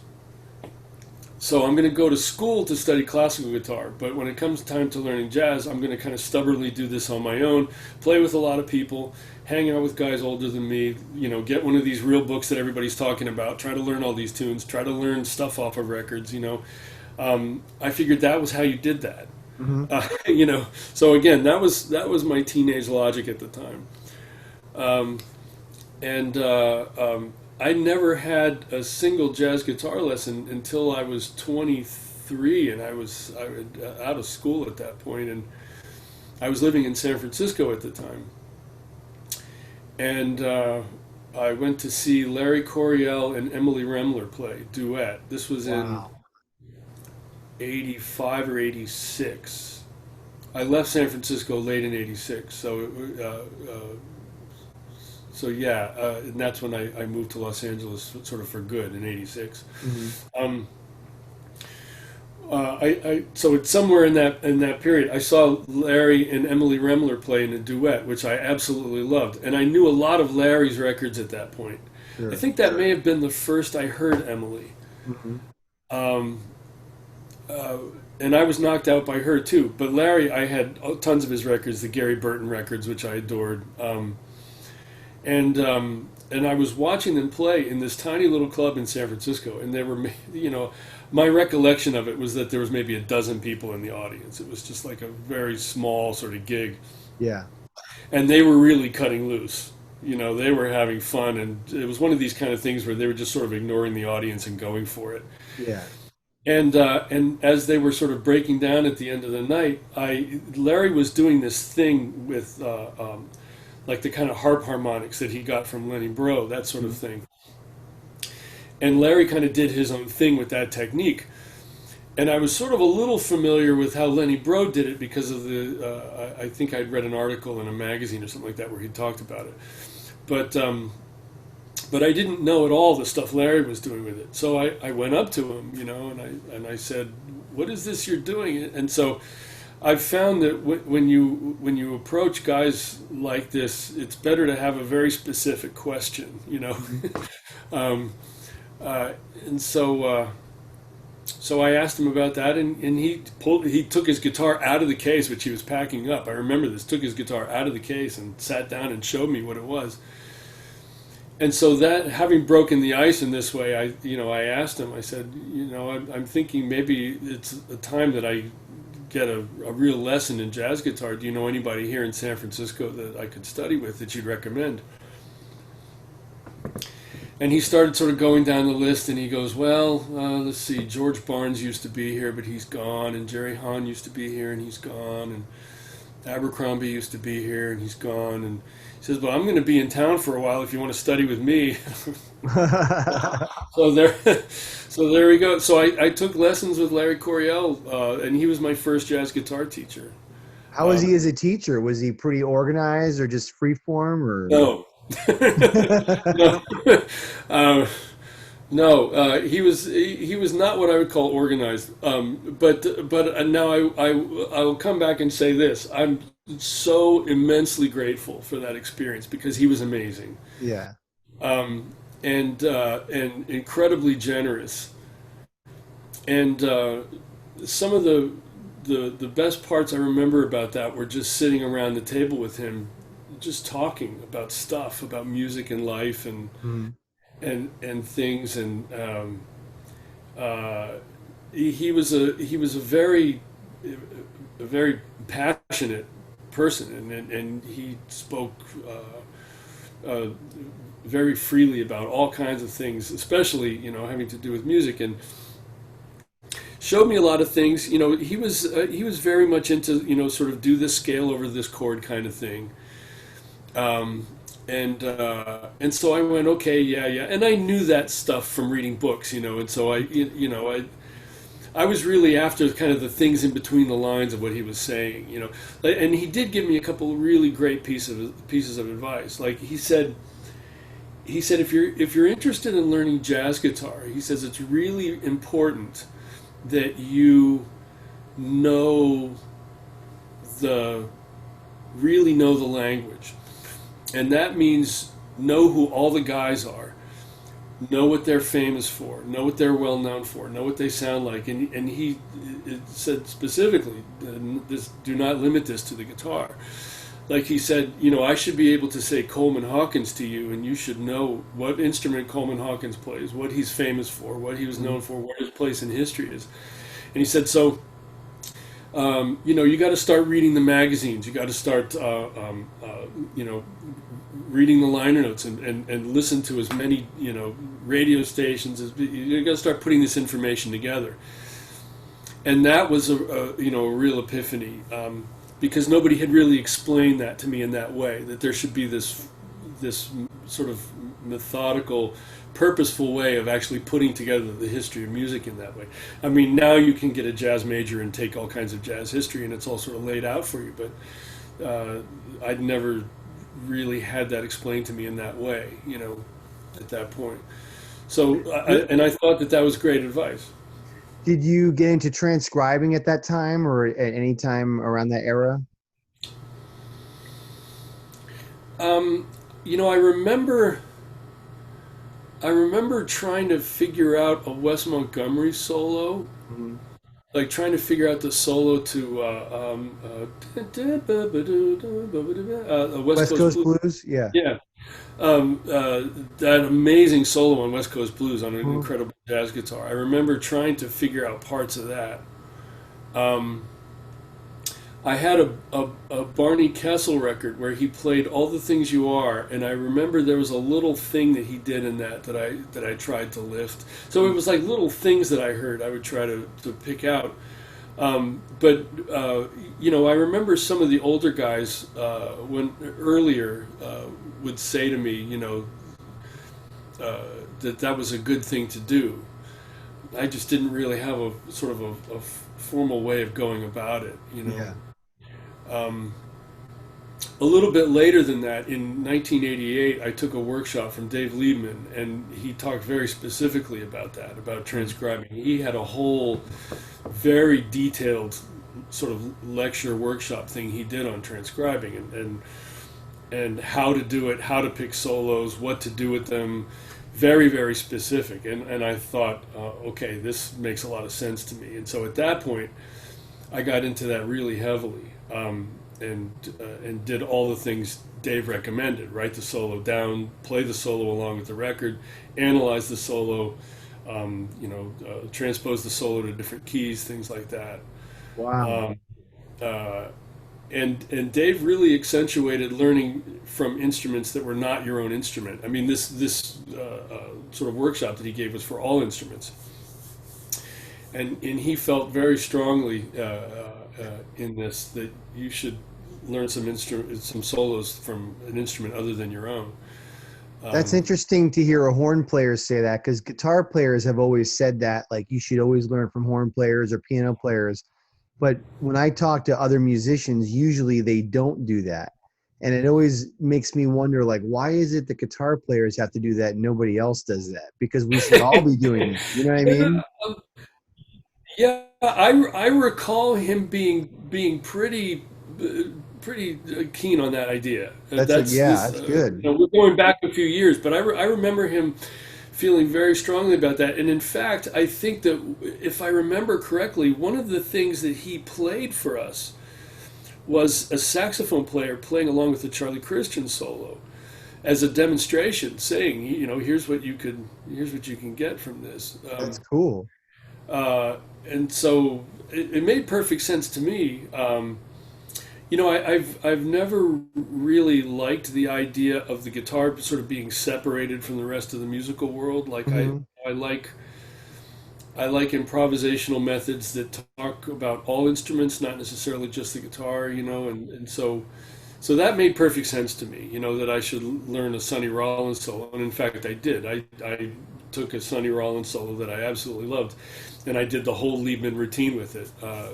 So I'm going to go to school to study classical guitar, but when it comes time to learning jazz, I'm going to kind of stubbornly do this on my own, play with a lot of people, hang out with guys older than me, get one of these real books that everybody's talking about, try to learn all these tunes, try to learn stuff off of records, I figured that was how you did that. Mm-hmm. So again, that was my I never had a single jazz guitar lesson until I was 23, and I was out of school at that point, and I was living in San Francisco at the time. And I went to see Larry Coryell and Emily Remler play duet. This was in Wow. 85 or 86. I left San Francisco late in 86, so yeah, and that's when I moved to Los Angeles sort of for good in 86. Hmm. Um, so it's somewhere in that period. I saw Larry and Emily Remler play in a duet, which I absolutely loved, and I knew a lot of Larry's records at that point. I Sure. think that may have been the first I heard Emily, Hmm. um, and I was knocked out by her too. But Larry, I had tons of his records, the Gary Burton records, which I adored, and I was watching them play in this tiny little club in San Francisco, and they were, my recollection of it was that there was maybe a dozen people in the audience. It was just like a very small sort of gig, Yeah. and they were really cutting loose. They were having fun, and it was one of these kind of things where they were just sort of ignoring the audience and going for it. Yeah. And as they were sort of breaking down at the end of the night, Larry was doing this thing with like the kind of harp harmonics that he got from Lenny Breau, that sort of thing. And Larry kind of did his own thing with that technique. And I was sort of a little familiar with how Lenny Breau did it because of I think I'd read an article in a magazine or something like that where he talked about it. But I didn't know at all the stuff Larry was doing with it. So I went up to him, and I said, "What is this you're doing?" And so I've found that when you approach guys like this, it's better to have a very specific question, um, and so I asked him about that, and he took his guitar out of the case, which he was packing up. I remember this. Took his guitar out of the case and sat down and showed me what it was. And so that, having broken the ice in this way, I asked him. I said, I'm thinking maybe it's a time that I get a real lesson in jazz guitar. Do you know anybody here in San Francisco that I could study with that you'd recommend? And he started sort of going down the list, and he goes, well, let's see, George Barnes used to be here, but he's gone, and Jerry Hahn used to be here, and he's gone, and Abercrombie used to be here, and he's gone, and he says, well, I'm going to be in town for a while if you want to study with me. So there we go. So I took lessons with Larry Coryell, and he was my first jazz guitar teacher. How was he as a teacher? Was he pretty organized or just free form or? No. No. No, he was not what I would call organized. But now I will come back and say this: I'm so immensely grateful for that experience because he was amazing, Yeah. and incredibly generous. And some of the best parts I remember about that were just sitting around the table with him, just talking about stuff, about music and life and Mhm. and things. And he was a very passionate person, and he spoke very freely about all kinds of things, especially having to do with music, and showed me a lot of things. He was very much into sort of do this scale over this chord kind of thing. And so I went, okay, yeah, and I knew that stuff from reading books, and so I was really after kind of the things in between the lines of what he was saying, and he did give me a couple of really great pieces of advice. Like he said, if you're interested in learning jazz guitar, he says it's really important that you really know the language. And that means know who all the guys are, know what they're famous for, know what they're well known for, know what they sound like. And he said specifically, do not limit this to the guitar. Like he said, I should be able to say Coleman Hawkins to you, and you should know what instrument Coleman Hawkins plays, what he's famous for, what he was known for, what his place in history is. And he said, so you got to start reading the magazines. You got to start, reading the liner notes and listen to as many, radio stations as you got to start putting this information together. And that was a real epiphany, because nobody had really explained that to me in that way, that there should be this sort of methodical, purposeful way of actually putting together the history of music in that way. I mean, now you can get a jazz major and take all kinds of jazz history, and it's all sort of laid out for you, but I'd never really had that explained to me in that way, at that point. So, I thought that was great advice. Did you get into transcribing at that time or at any time around that era? I remember trying to figure out a Wes Montgomery solo, Mm-hmm. like trying to figure out the solo to West West Coast Coast Blues. Blues? Yeah. Yeah, that amazing solo on West Coast Blues on an Mhm. incredible jazz guitar. I remember trying to figure out parts of that. Um, I had a Barney Kessel record where he played All the Things You Are, and I remember there was a little thing that he did in that I tried to lift. So it was like little things that I heard I would try to pick out. But I remember some of the older guys when earlier would say to me, that was a good thing to do. I just didn't really have a sort of a formal way of going about it, Yeah. A little bit later than that, in 1988, I took a workshop from Dave Liebman, and he talked very specifically about that, about transcribing. He had a whole very detailed sort of lecture workshop thing he did on transcribing and how to do it, how to pick solos, what to do with them, very, very specific. And I thought, okay, this makes a lot of sense to me. And so at that point, I got into that really heavily, and did all the things Dave recommended: write the solo down, play the solo along with the record, analyze the solo, transpose the solo to different keys, things like that. Wow. Um, and Dave really accentuated learning from instruments that were not your own instrument. I mean, this sort of workshop that he gave was for all instruments, and he felt very strongly in this that you should learn some solos from an instrument other than your own. That's interesting to hear a horn player say that, because guitar players have always said that, like, you should always learn from horn players or piano players. But when I talk to other musicians, usually they don't do that. And it always makes me wonder, like, why is it the guitar players have to do that and nobody else does that? Because we should all be doing that. You know what I mean? Yeah, I recall him being pretty keen on that idea. That's good. We're going back a few years, but I remember him feeling very strongly about that. And in fact, I think that if I remember correctly, one of the things that he played for us was a saxophone player playing along with the Charlie Christian solo as a demonstration, saying, here's what you can get from this. That's cool. And so it made perfect sense to me. I've never really liked the idea of the guitar sort of being separated from the rest of the musical world. Like Mm-hmm. I like improvisational methods that talk about all instruments, not necessarily just the guitar. And so that made perfect sense to me. That I should learn a Sonny Rollins solo, and in fact I did. I took a Sonny Rollins solo that I absolutely loved, and I did the whole Liebman routine with it. A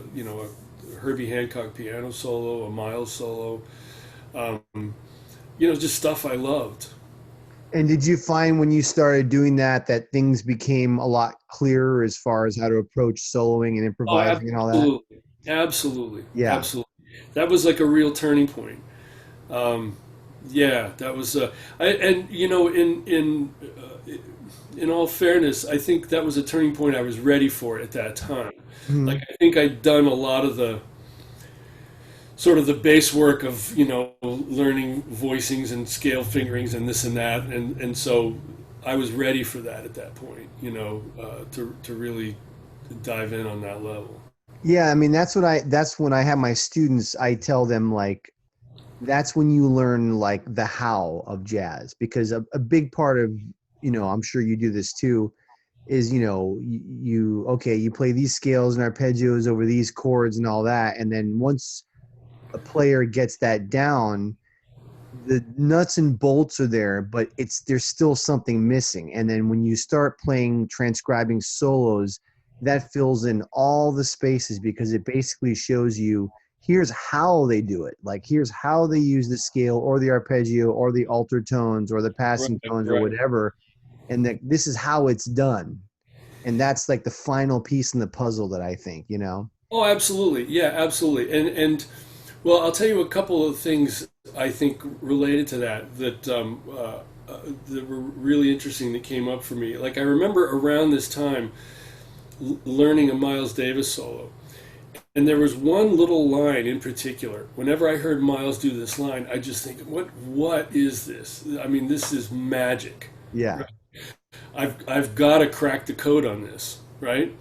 Herbie Hancock piano solo, a Miles solo, just stuff I loved. And did you find when you started doing that things became a lot clearer as far as how to approach soloing and Oh, improvising and all that? absolutely, Yeah. absolutely. That was like a real turning point. Yeah, that was. In all fairness, I think that was a turning point I was ready for at that time. Like, Mhm. I think I'd done a lot of the sort of the base work of learning voicings and scale fingerings and this and that, and so I was ready for that at that point. To really dive in on that level. Yeah, I mean that's when I have my students, I tell them, like, that's when you learn like the how of jazz, because a big part of, I'm sure you do this too, is okay, you play these scales and arpeggios over these chords and all that, and then once a player gets that down, the nuts and bolts are there, but there's still something missing. And then when you start playing transcribing solos, that fills in all the spaces, because it basically shows you, here's how they do it. Like, here's how they use the scale or the arpeggio or the altered tones or the Right, passing tones or right. whatever, and that this is how it's done. And that's like the final piece in the puzzle that I think. Oh, absolutely. Yeah, absolutely. And well, I'll tell you a couple of things I think related to that were really interesting that came up for me. Like I remember around this time learning a Miles Davis solo. And there was one little line in particular. Whenever I heard Miles do this line, I just think, what is this? I mean, this is magic. Yeah. I've got to crack the code on this, right?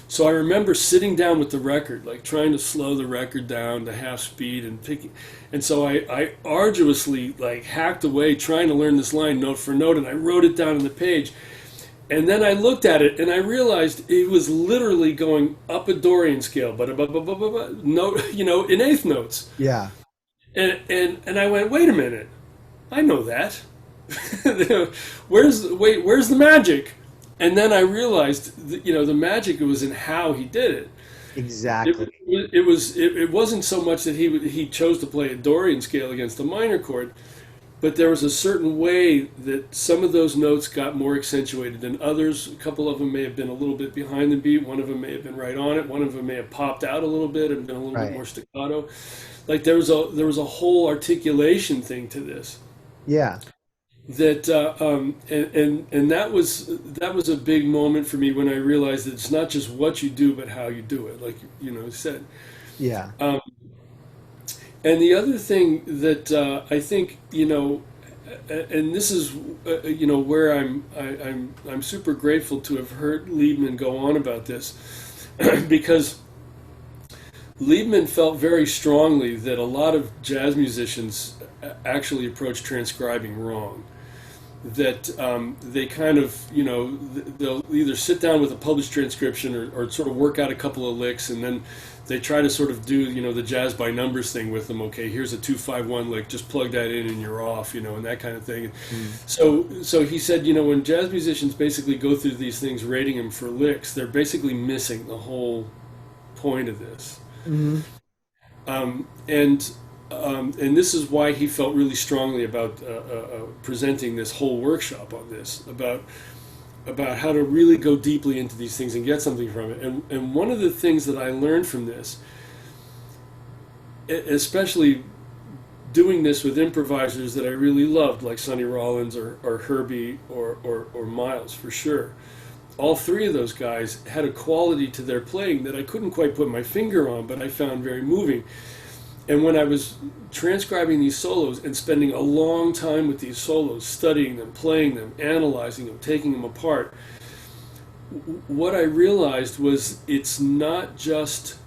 So I remember sitting down with the record, like trying to slow the record down to half speed and picking. And so I arduously like hacked away trying to learn this line note for note, and I wrote it down on the page. And then I looked at it and I realized it was literally going up a Dorian scale, but note, in eighth notes. Yeah. And I went, wait a minute, I know that. Where's the magic? And then I realized that, the magic was in how he did it. Exactly. It wasn't so much that he chose to play a Dorian scale against a minor chord, but there was a certain way that some of those notes got more accentuated than others. A couple of them may have been a little bit behind the beat. One of them may have been right on it. One of them may have popped out a little bit and been a little bit more staccato. Like there was a whole articulation thing to this. Yeah. That and that was a big moment for me when I realized that it's not just what you do but how you do it, like you said. Yeah. And the other thing that I think and this is where I'm super grateful to have heard Liebman go on about this because Liebman felt very strongly that a lot of jazz musicians actually approach transcribing wrong. That they kind of, they'll either sit down with a published transcription or sort of work out a couple of licks, and then they try to sort of do, the jazz by numbers thing with them. Okay, here's a 2-5-1 lick, just plug that in and you're off, and that kind of thing. So he said, when jazz musicians basically go through these things rating them for licks, they're basically missing the whole point of this. Mm-hmm. And this is why he felt really strongly about presenting this whole workshop on this, about how to really go deeply into these things and get something from it. And one of the things that I learned from this, especially doing this with improvisers that I really loved, like Sonny Rollins or Herbie or Miles, for sure. All three of those guys had a quality to their playing that I couldn't quite put my finger on, but I found very moving. And when I was transcribing these solos and spending a long time with these solos, studying them, playing them, analyzing them, taking them apart, what I realized was it's not just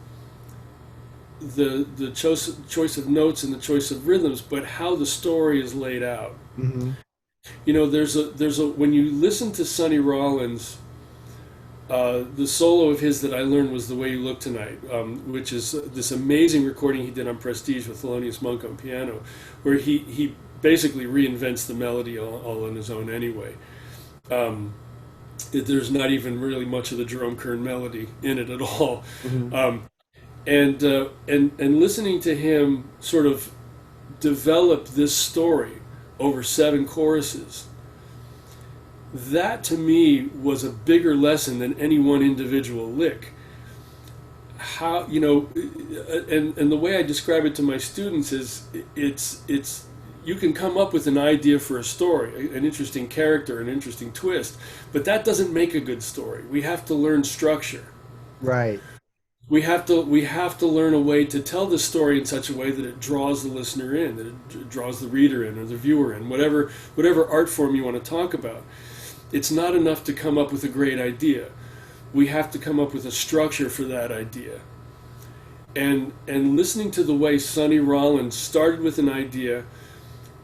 the choice of notes and the choice of rhythms, but how the story is laid out. Mm-hmm. There's a when you listen to Sonny Rollins, the solo of his that I learned was The Way You Look Tonight, which is this amazing recording he did on Prestige with Thelonious Monk on piano, where he basically reinvents the melody all on his own anyway. There's not even really much of the Jerome Kern melody in it at all. Mm-hmm. And listening to him sort of develop this story over 7 choruses, that to me was a bigger lesson than any one individual lick. How, and the way I describe it to my students is it's you can come up with an idea for a story, an interesting character, an interesting twist, but that doesn't make a good story. We have to learn structure. Right. We have to learn a way to tell the story in such a way that it draws the listener in, that it draws the reader in or the viewer in, whatever art form you want to talk about. It's not enough to come up with a great idea. We have to come up with a structure for that idea. and listening to the way Sonny Rollins started with an idea,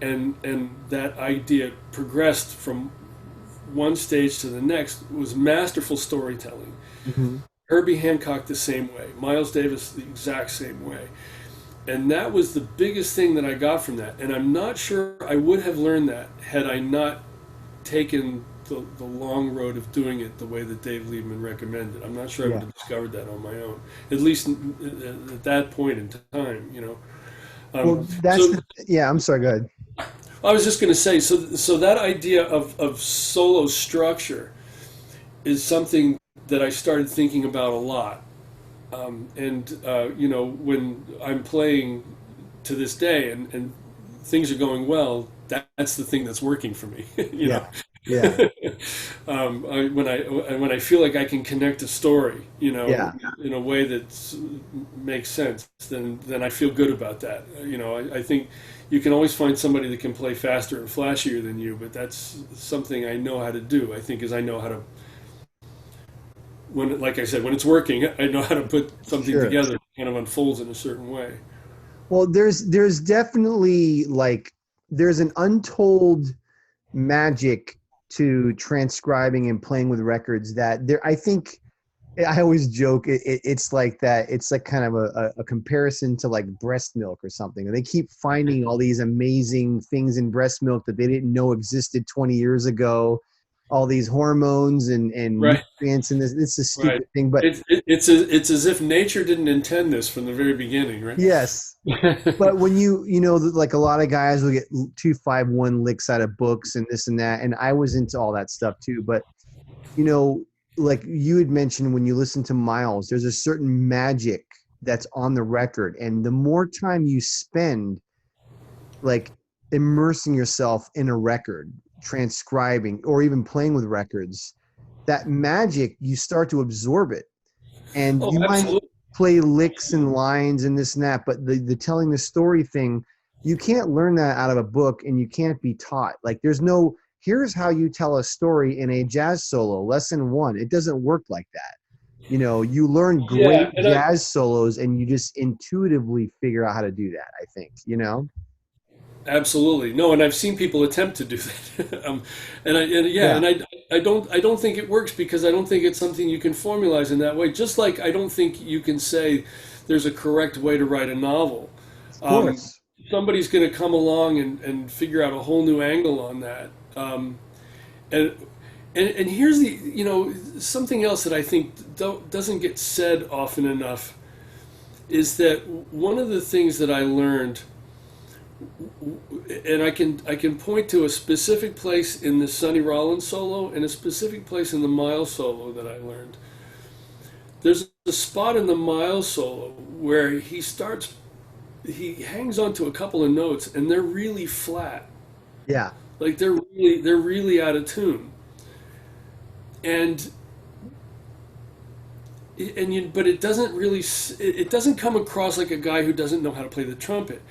and that idea progressed from one stage to the next, was masterful storytelling. Hmm. Herbie Hancock the same way, Miles Davis the exact same way. And that was the biggest thing that I got from that. And I'm not sure I would have learned that had I not taken the long road of doing it the way that Dave Liebman recommended. I'm not sure I would have discovered that on my own, at least at that point in time, you know. Well, yeah, I'm sorry, go ahead. I was just going to say, so that idea of solo structure is something that I started thinking about a lot. You know, when I'm playing to this day and things are going well, that's the thing that's working for me. You know? Yeah. When I feel like I can connect a story, you know, in a way that makes sense, then I feel good about that. You know, I think you can always find somebody that can play faster and flashier than you, but that's something I know how to do. I think is I know how to, like I said, when it's working, I know how to put something together that kind of unfolds in a certain way. Well, there's definitely there's an untold magic to transcribing and playing with records that I think I always joke it's like that. It's like kind of a comparison to like breast milk or something. They keep finding all these amazing things in breast milk that they didn't know existed 20 years ago. All these hormones and nutrients and this. It's a stupid thing, but it's as if nature didn't intend this from the very beginning, right? Yes. But when you know, like a lot of guys will get 251 licks out of books and this and that, and I was into all that stuff too. But you know, like you had mentioned, when you listen to Miles, there's a certain magic that's on the record, and the more time you spend like immersing yourself in a record, transcribing or even playing with records, that magic, you start to absorb it. And you might play licks and lines and this and that, but the telling the story thing, you can't learn that out of a book, and you can't be taught. Like there's no, here's how you tell a story in a jazz solo, lesson 1. It doesn't work like that. You know, you learn great jazz solos and you just intuitively figure out how to do that, I think, you know? Absolutely. No, and I've seen people attempt to do that. I don't think it works, because I don't think it's something you can formalize in that way. Just like I don't think you can say there's a correct way to write a novel. Of course. Somebody's going to come along and figure out a whole new angle on that. And here's the, you know, something else that I think doesn't get said often enough is that one of the things that I learned, and I can point to a specific place in the Sonny Rollins solo and a specific place in the Miles solo that I learned. There's a spot in the Miles solo where he hangs onto a couple of notes and they're really flat. Yeah. Like they're really out of tune. But it doesn't come across like a guy who doesn't know how to play the trumpet.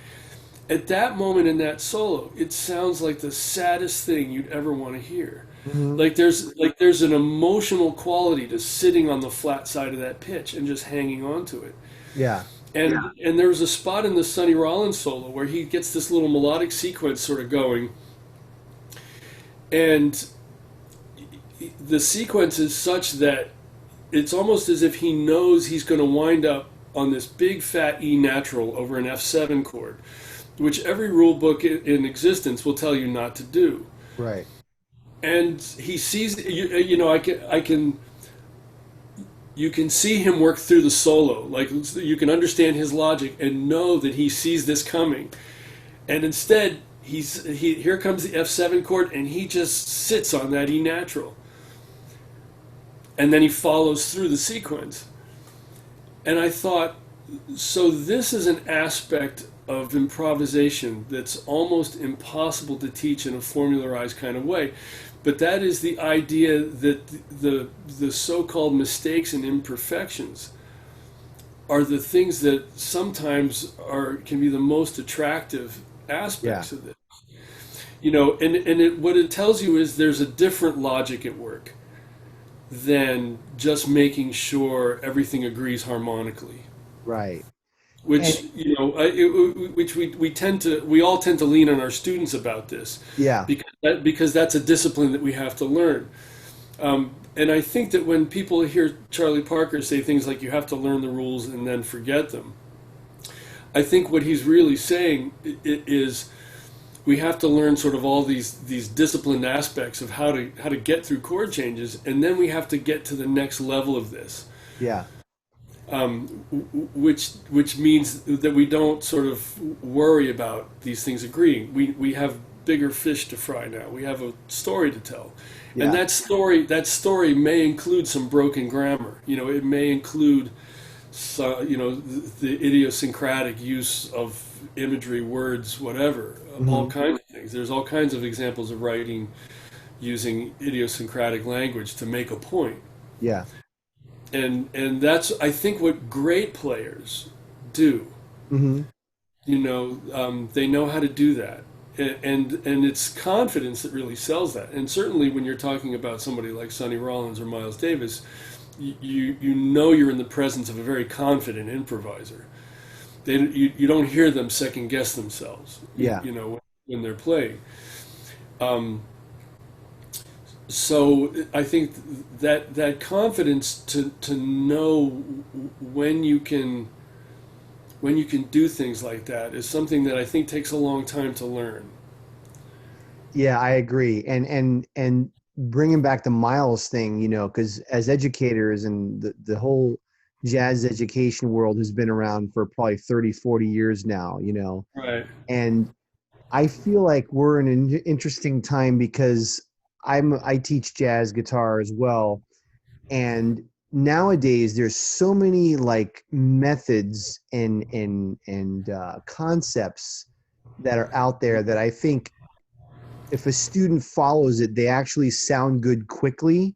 At that moment in that solo, it sounds like the saddest thing you'd ever want to hear. Mm-hmm. Like there's an emotional quality to sitting on the flat side of that pitch and just hanging on to it. Yeah. And there was a spot in the Sonny Rollins solo where he gets this little melodic sequence sort of going, and the sequence is such that it's almost as if he knows he's going to wind up on this big fat E natural over an F7 chord, which every rule book in existence will tell you not to do. Right. And he sees, you can see him work through the solo. Like you can understand his logic and know that he sees this coming. And instead, here comes the F7 chord, and he just sits on that E natural. And then he follows through the sequence. And I thought, so this is an aspect of improvisation that's almost impossible to teach in a formularized kind of way. But that is the idea that the so-called mistakes and imperfections are the things that sometimes can be the most attractive aspects of this. You know, what it tells you is there's a different logic at work than just making sure everything agrees harmonically. Right. which And which we all tend to lean on our students about this, yeah, because that's a discipline that we have to learn. And I think that when people hear Charlie Parker say things like you have to learn the rules and then forget them, I think what he's really saying is we have to learn sort of all these disciplined aspects of how to get through chord changes, and then we have to get to the next level of this, yeah, which means that we don't sort of worry about these things agreeing. We have bigger fish to fry now. We have a story to tell, and yeah. that story may include some broken grammar. It may include the idiosyncratic use of imagery, words, whatever, all Hmm. kinds of things. There's all kinds of examples of writing using idiosyncratic language to make a point. Yeah. And that's, I think, what great players do. Hmm. They know how to do that. And it's confidence that really sells that. And certainly when you're talking about somebody like Sonny Rollins or Miles Davis, you know you're in the presence of a very confident improviser. You don't hear them second guess themselves. Yeah. When they're playing. So I think that confidence to know when you can do things like that is something that I think takes a long time to learn. Yeah, I agree. And bringing back the Miles thing, because as educators and the whole jazz education world has been around for probably 30, 40 years now, Right. and I feel like we're in an interesting time because I teach jazz guitar as well, and nowadays there's so many like methods and concepts that are out there that I think if a student follows it, they actually sound good quickly.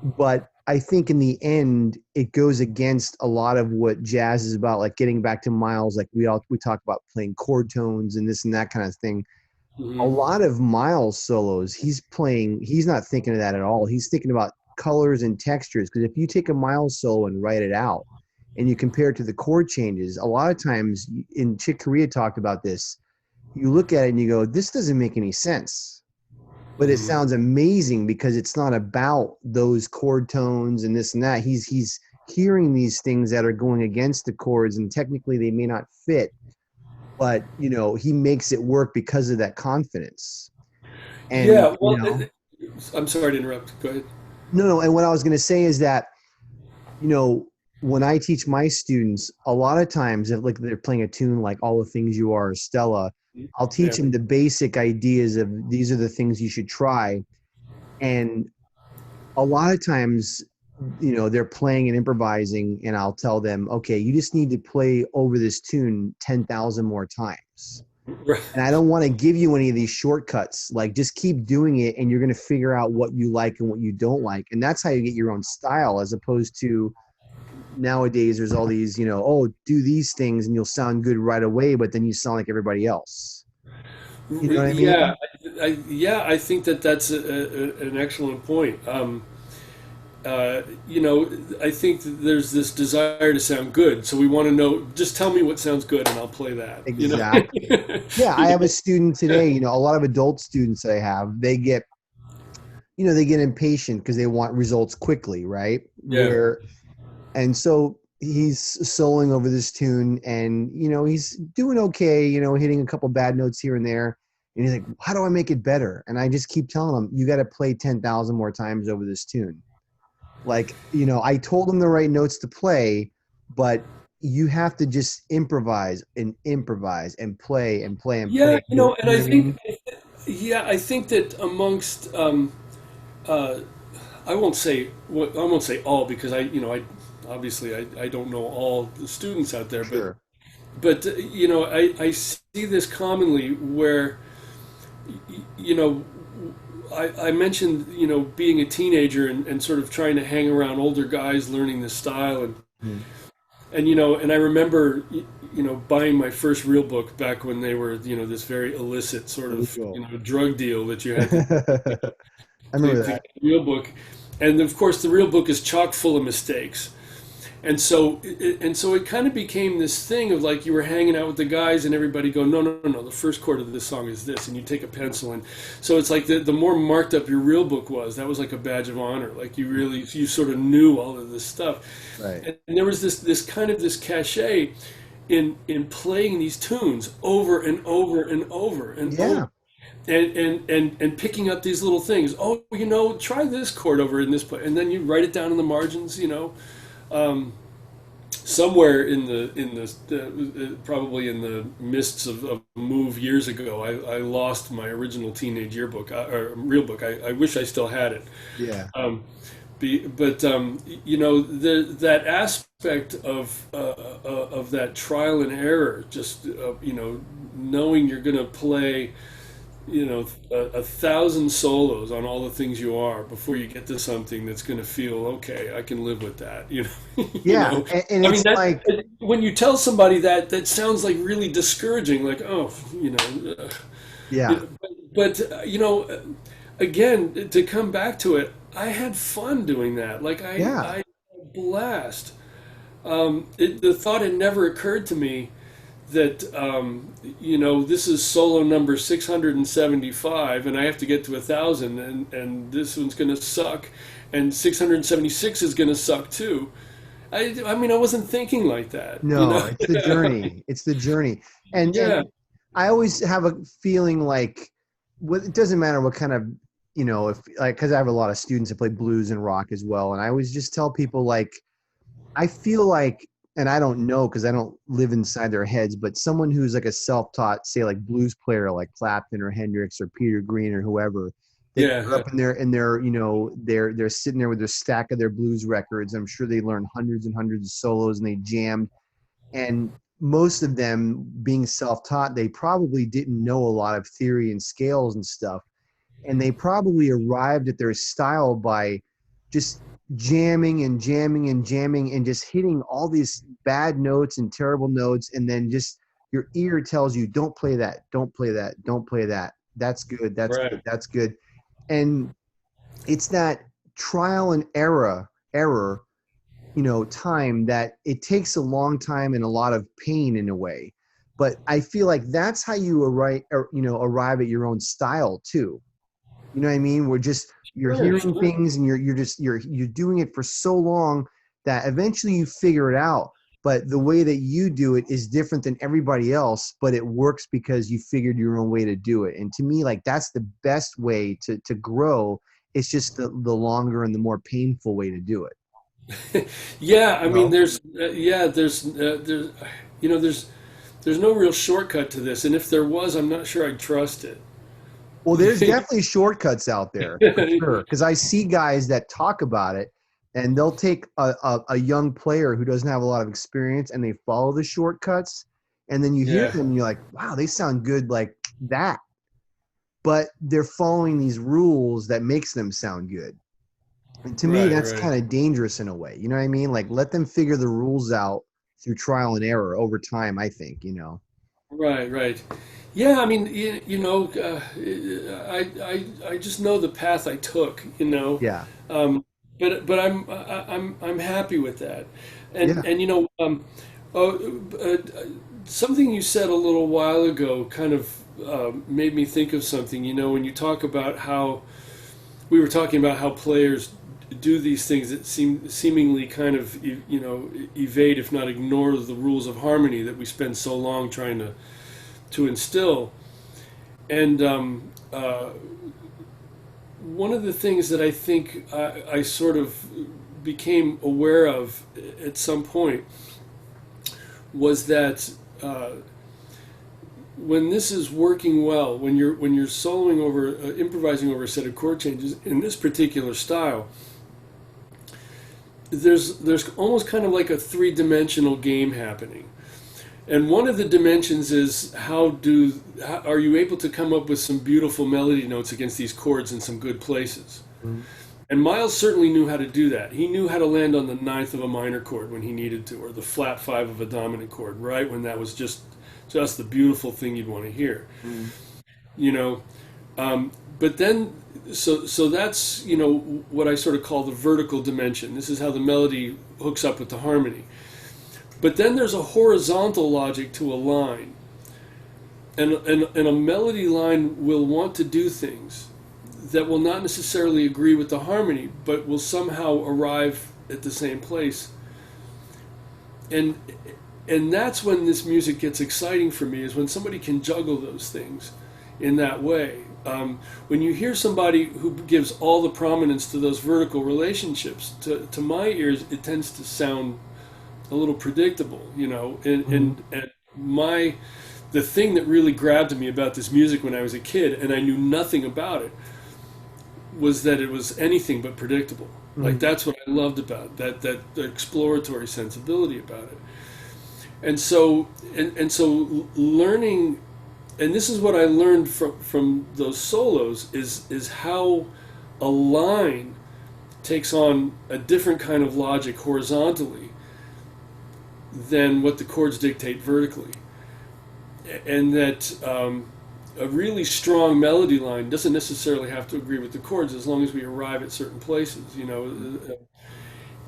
But I think in the end, it goes against a lot of what jazz is about, like getting back to Miles, like we talk about playing chord tones and this and that kind of thing. A Hmm. lot of Miles solos, he's not thinking of that at all. He's thinking about colors and textures. Because if you take a Miles solo and write it out and you compare it to the chord changes, a lot of times, in Chick Corea talked about this, you look at it and you go, this doesn't make any sense. But it Hmm. sounds amazing because it's not about those chord tones and this and that. He's hearing these things that are going against the chords, and technically they may not fit, but he makes it work because of that confidence. And Yeah. Well, I'm sorry to interrupt. Go ahead. no, and what I was going to say is that you know when I teach my students, a lot of times if like they're playing a tune like All the Things You Are or Stella, I'll teach Yeah. them the basic ideas of these are the things you should try. And a lot of times, they're playing and improvising, and I'll tell them, okay, you just need to play over this tune 10,000 more times. Right. And I don't want to give you any of these shortcuts. Like, just keep doing it, and you're going to figure out what you like and what you don't like. And that's how you get your own style, as opposed to nowadays, there's all these, oh, do these things and you'll sound good right away, but then you sound like everybody else. You know what I Yeah, mean? I think that's an excellent point. I think that there's this desire to sound good, so we want to know. Just tell me what sounds good, and I'll play that. Exactly. Yeah, I have a student today, a lot of adult students I have, they get impatient because they want results quickly, right? Yeah. And so he's soloing over this tune and, he's doing okay, hitting a couple bad notes here and there. And he's like, how do I make it better? And I just keep telling him, you got to play 10,000 more times over this tune. Like, I told him the right notes to play, but you have to just improvise and play and play and Yeah, play. You and know I what I think, mean? yeah, I think that amongst, uh, I won't say all because I don't know all the students out there, but Sure. I see this commonly where, you know, I mentioned, being a teenager and sort of trying to hang around older guys learning this style Mhm. and I remember buying my first real book back when they were this very illicit sort of Illegal. drug deal that you had I to remember get that. a real book, and of course the real book is chock full of mistakes, And so it kind of became this thing of like you were hanging out with the guys and everybody go, no, no, no, no, the first chord of this song is this, and you take a pencil, and so it's like the more marked up your real book was, that was like a badge of honor. Like you sort of knew all of this stuff, Right. and there was this kind of this cachet in playing these tunes over and over and over and over. Yeah. And picking up these little things. Oh, try this chord over in this place, and then you write it down in the margins. Somewhere probably in the mists of a move years ago, I lost my original teenage yearbook or real book. I wish I still had it. Yeah. That aspect of that trial and error, just knowing you're going to play, 1,000 solos on all the things you are before you get to something that's going to feel okay. I can live with that. Yeah. And I it's mean, like, when you tell somebody that sounds like really discouraging. Like, oh, yeah. but again, to come back to it, I had fun doing that. Like Yeah. I had a blast. The thought had never occurred to me that this is solo number 675, and I have to get to 1,000, and this one's going to suck, and 676 is going to suck too. I mean, I wasn't thinking like that. No, it's the journey. It's the journey. Yeah. And I always have a feeling like it doesn't matter what kind of, if like, because I have a lot of students that play blues and rock as well. And I always just tell people, like, I feel like, and I don't know because I don't live inside their heads, but someone who's like a self-taught, say like blues player like Clapton or Hendrix or Peter Green or whoever, they grew up in they're sitting there with their stack of their blues records. I'm sure they learned hundreds and hundreds of solos and they jammed. And most of them being self-taught, they probably didn't know a lot of theory and scales and stuff. And they probably arrived at their style by just jamming and jamming and jamming and just hitting all these bad notes and terrible notes, and then just your ear tells you, don't play that, don't play that, don't play that, that's good, that's Right. good, that's good. And it's that trial and error time that it takes a long time and a lot of pain in a way, but I feel like that's how you arrive at your own style too. You know what I mean? You're hearing things and you're doing it for so long that eventually you figure it out. But the way that you do it is different than everybody else, but it works because you figured your own way to do it. And to me, like, that's the best way to grow. It's just the longer and the more painful way to do it. Yeah, I mean, No? there's no real shortcut to this, and if there was, I'm not sure I'd trust it. Well, there's definitely shortcuts out there for sure. Because I see guys that talk about it, and they'll take a young player who doesn't have a lot of experience, and they follow the shortcuts, and then you hear Yeah. them, and you're like, wow, they sound good like that. But they're following these rules that makes them sound good. And to me, Right, that's right. kind of dangerous in a way. You know what I mean? Like, let them figure the rules out through trial and error over time, I think. Right, right. Yeah, I mean, I just know the path I took. Yeah. Um, but I'm happy with that. Yeah. And oh, something you said a little while ago kind of made me think of something. When you talk about how we were talking about how players do these things that seemingly kind of evade, if not ignore, the rules of harmony that we spend so long trying to instill. And one of the things that I think I sort of became aware of at some point was that when this is working well, when you're soloing over, improvising over a set of chord changes in this particular style, there's almost kind of like a three-dimensional game happening. And one of the dimensions is how are you able to come up with some beautiful melody notes against these chords in some good places? Mhm. And Miles certainly knew how to do that. He knew how to land on the ninth of a minor chord when he needed to, or the flat five of a dominant chord, right when that was just the beautiful thing you'd want to hear. Mhm. You know, But then, so that's, what I sort of call the vertical dimension. This is how the melody hooks up with the harmony. But then there's a horizontal logic to a line. And a melody line will want to do things that will not necessarily agree with the harmony, but will somehow arrive at the same place. And that's when this music gets exciting for me, is when somebody can juggle those things in that way. When you hear somebody who gives all the prominence to those vertical relationships, to my ears, it tends to sound a little predictable, and the thing that really grabbed me about this music when I was a kid, and I knew nothing about it, was that it was anything but predictable. Like, that's what I loved about it, that exploratory sensibility about it. And so learning, and this is what I learned from those solos, is how a line takes on a different kind of logic horizontally than what the chords dictate vertically. And that a really strong melody line doesn't necessarily have to agree with the chords, as long as we arrive at certain places,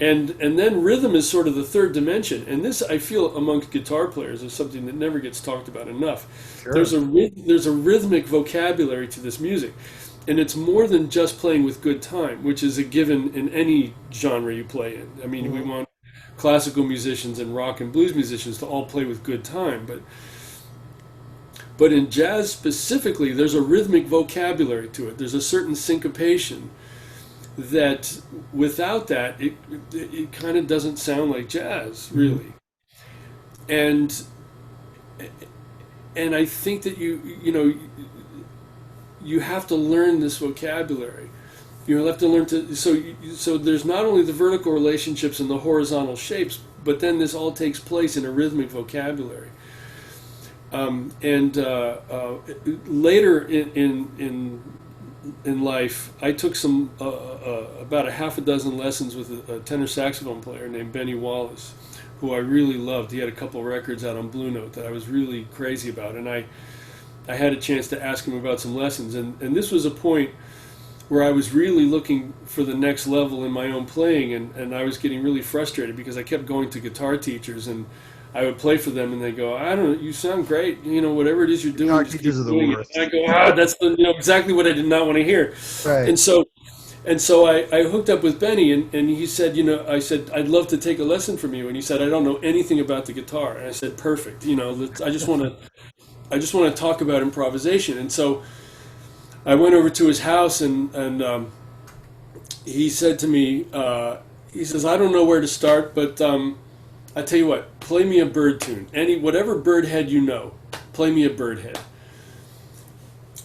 And then rhythm is sort of the third dimension. And this, I feel, amongst guitar players, is something that never gets talked about enough. Sure. There's a rhythmic vocabulary to this music. And it's more than just playing with good time, which is a given in any genre you play in. I mean, we want classical musicians and rock and blues musicians to all play with good time, but in jazz specifically, there's a rhythmic vocabulary to it. There's a certain syncopation that, without that, it kind of doesn't sound like jazz, really. And I think that you have to learn this vocabulary. You have to learn to, so there's not only the vertical relationships and the horizontal shapes, but then this all takes place in a rhythmic vocabulary. Later in life, I took about a half a dozen lessons with a tenor saxophone player named Benny Wallace, who I really loved. He had a couple records out on Blue Note that I was really crazy about, and I had a chance to ask him about some lessons, and this was a point where I was really looking for the next level in my own playing, and I was getting really frustrated because I kept going to guitar teachers, and I would play for them, and they go, "I don't know, you sound great, whatever it is you're doing." Guitar teachers are the worst. And I go, that's exactly what I did not want to hear. Right. And so I hooked up with Benny, and he said, I said, "I'd love to take a lesson from you," and he said, "I don't know anything about the guitar," and I said, "Perfect, I just want to talk about improvisation." And so I went over to his house, and he said to me, he says, "I don't know where to start, but I tell you what, play me a bird tune. Whatever bird head play me a bird head."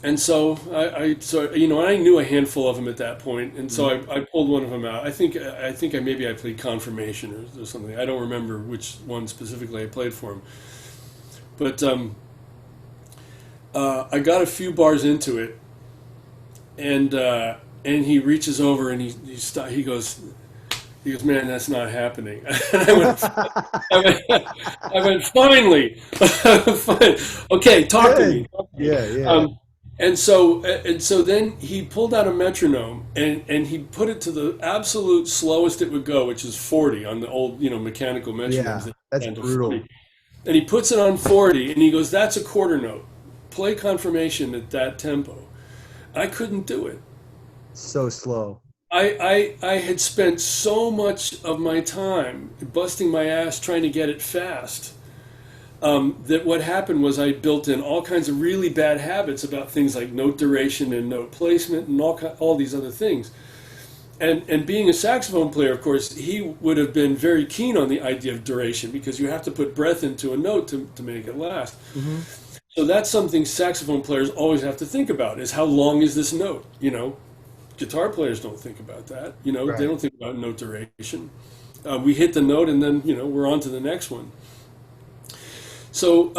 And so I knew a handful of them at that point, and so I pulled one of them out. I think maybe I played Confirmation or something. I don't remember which one specifically I played for him, but I got a few bars into it, and he reaches over and he goes, "Man, that's not happening." And I went, "Finally, fine. Okay, talk to me." Yeah. And so then he pulled out a metronome and he put it to the absolute slowest it would go, which is 40 on the old mechanical metronomes. Yeah, that's brutal. 40. And he puts it on 40 and he goes, "That's a quarter note. Play Confirmation at that tempo." I couldn't do it. So slow. I had spent so much of my time busting my ass trying to get it fast, that what happened was I built in all kinds of really bad habits about things like note duration and note placement and all these other things. And being a saxophone player, of course, he would have been very keen on the idea of duration, because you have to put breath into a note to make it last. Mm-hmm. So that's something saxophone players always have to think about, is how long is this note, Guitar players don't think about that. Right. They don't think about note duration. We hit the note and then, we're on to the next one. So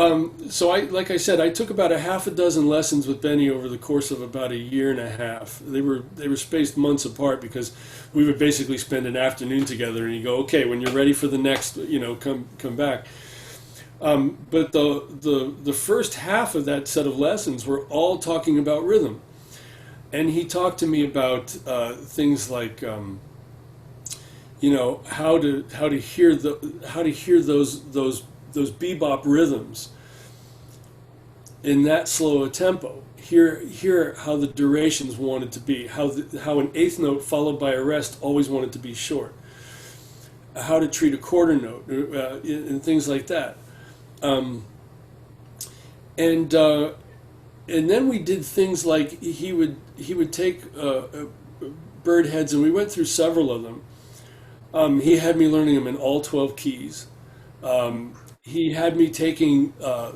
like I said, I took about a half a dozen lessons with Benny over the course of about a year and a half. They were spaced months apart, because we would basically spend an afternoon together, and you go, "Okay, when you're ready for the next, come back." But the first half of that set of lessons were all talking about rhythm. and he talked to me about things like how to hear those bebop rhythms in that slow a tempo. Hear how the durations wanted to be, how an eighth note followed by a rest always wanted to be short, how to treat a quarter note, and things like that. Um, and then we did things like he would take bird heads, and we went through several of them. He had me learning them in all 12 keys. He had me taking a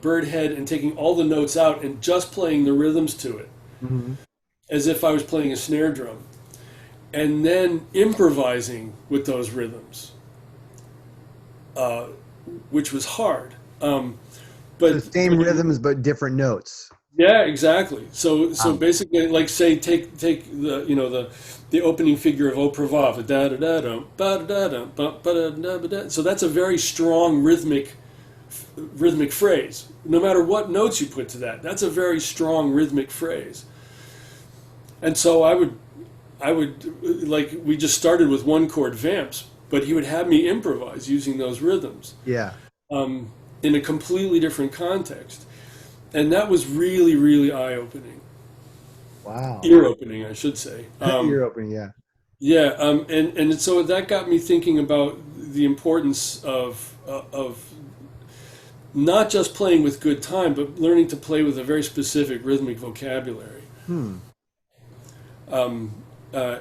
bird head and taking all the notes out and just playing the rhythms to it, Mm-hmm. as if I was playing a snare drum, and then improvising with those rhythms, which was hard. The But same rhythms but different notes. yeah, exactly. So Wow. basically, like say, take the the opening figure of O Pravava, da da da da ba da da ba da da da. So that's a very strong rhythmic phrase. No matter what notes you put to that, that's a very strong rhythmic phrase. And so I would like we just started with one chord vamps, but he would have me improvise using those rhythms Yeah. in a completely different context, and that was really really eye opening, Wow. ear opening, I should say. Ear opening, yeah. Yeah, and so that got me thinking about the importance of not just playing with good time, but learning to play with a very specific rhythmic vocabulary. Hmm.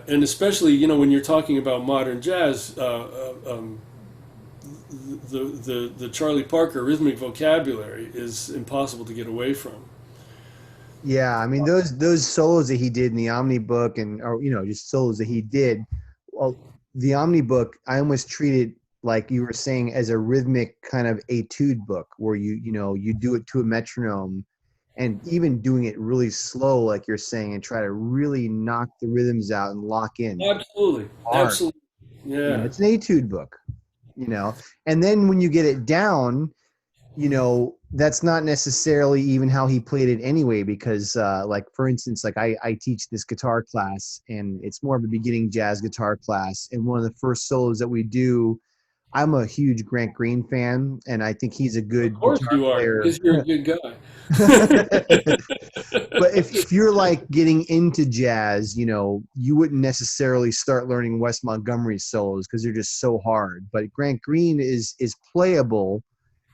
And especially, when you're talking about modern jazz, the Charlie Parker rhythmic vocabulary is impossible to get away from. Yeah, I mean those solos that he did in the Omni book, or just solos that he did. Well, the Omni book, I almost treat it like you were saying as a rhythmic kind of etude book, where you do it to a metronome, and even doing it really slow, like you're saying, and try to really knock the rhythms out and lock in Absolutely, hard. absolutely, yeah, It's an etude book, and then when you get it down, that's not necessarily even how he played it anyway, because like for instance, like I teach this guitar class, and it's more of a beginning jazz guitar class, and one of the first solos that we do, I'm a huge Grant Green fan, and I think he's a of good course guitar you are, player. because you're a good guy. But if you're like getting into jazz, you wouldn't necessarily start learning Wes Montgomery's solos because they're just so hard. But Grant Green is playable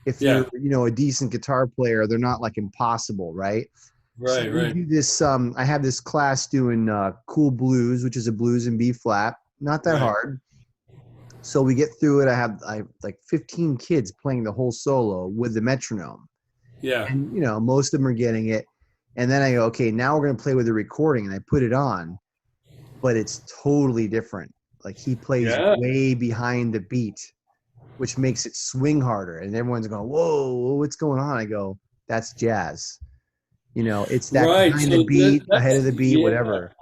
if Yeah, you're a decent guitar player. They're not like impossible, right? So right, we right, do this. I have this class doing Cool Blues, which is a blues in B flat. Not that right. hard. So we get through it. I have like 15 kids playing the whole solo with the metronome, Yeah, and most of them are getting it. And then I go, okay, now we're going to play with the recording, and I put it on, but it's totally different. Like he plays yeah. way behind the beat, which makes it swing harder. And everyone's going, whoa, what's going on? I go, that's jazz. It's that Right. behind the So beat, ahead that's of the beat, yeah. whatever.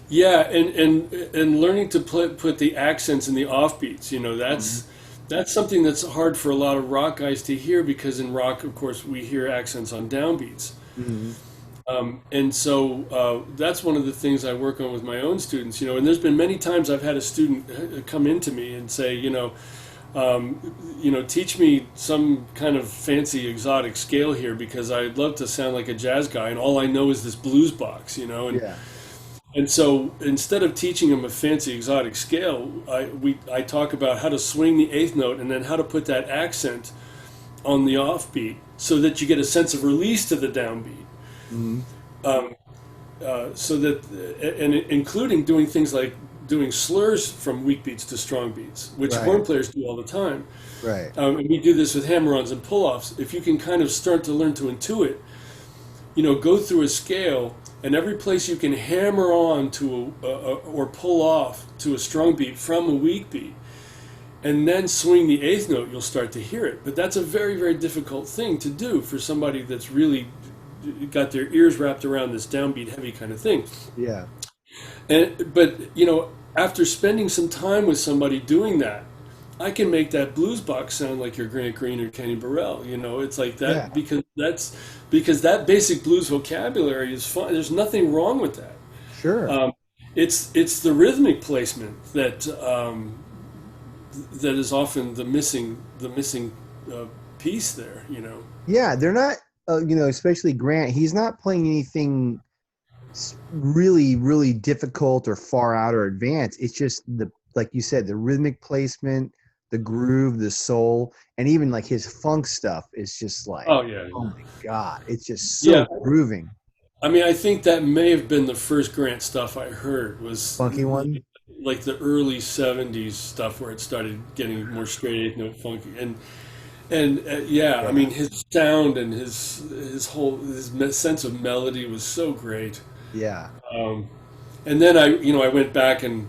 Yeah, and learning to put the accents in the offbeats, Mhm. that's something that's hard for a lot of rock guys to hear, because in rock, of course, we hear accents on downbeats. Mhm. And so that's one of the things I work on with my own students, and there's been many times I've had a student come into me and say, teach me some kind of fancy exotic scale here, because I'd love to sound like a jazz guy, and all I know is this blues box, Yeah. and so instead of teaching them a fancy exotic scale, I talk about how to swing the eighth note, and then how to put that accent on the offbeat so that you get a sense of release to the downbeat. Mhm. Um, so that, and including doing things like doing slurs from weak beats to strong beats, which Right. horn players do all the time. Right. And we do this with hammer-ons and pull-offs. If you can kind of start to learn to intuit, go through a scale, and every place you can hammer on to or pull off to a strong beat from a weak beat, and then swing the eighth note, you'll start to hear it. But that's a very, very difficult thing to do for somebody that's really got their ears wrapped around this downbeat heavy kind of thing. Yeah. But after spending some time with somebody doing that, I can make that blues box sound like your Grant Green or Kenny Burrell. It's like that, Yeah. because That's because that basic blues vocabulary is fine. There's nothing wrong with that. Sure. Um, it's the rhythmic placement that is often the missing piece there. You know. Yeah, they're not, especially Grant. He's not playing anything really, really difficult or far out or advanced. It's just like you said, the rhythmic placement, the groove, the soul, and even like his funk stuff is just like, Oh yeah, oh my God, it's just yeah. so grooving. I mean, I think that may have been the first Grant stuff I heard was Funky one. like the early '70s stuff where it started getting more straight eighth note funky, and yeah, I Yeah. mean his sound and his whole sense of melody was so great. Yeah. Um, and then I went back and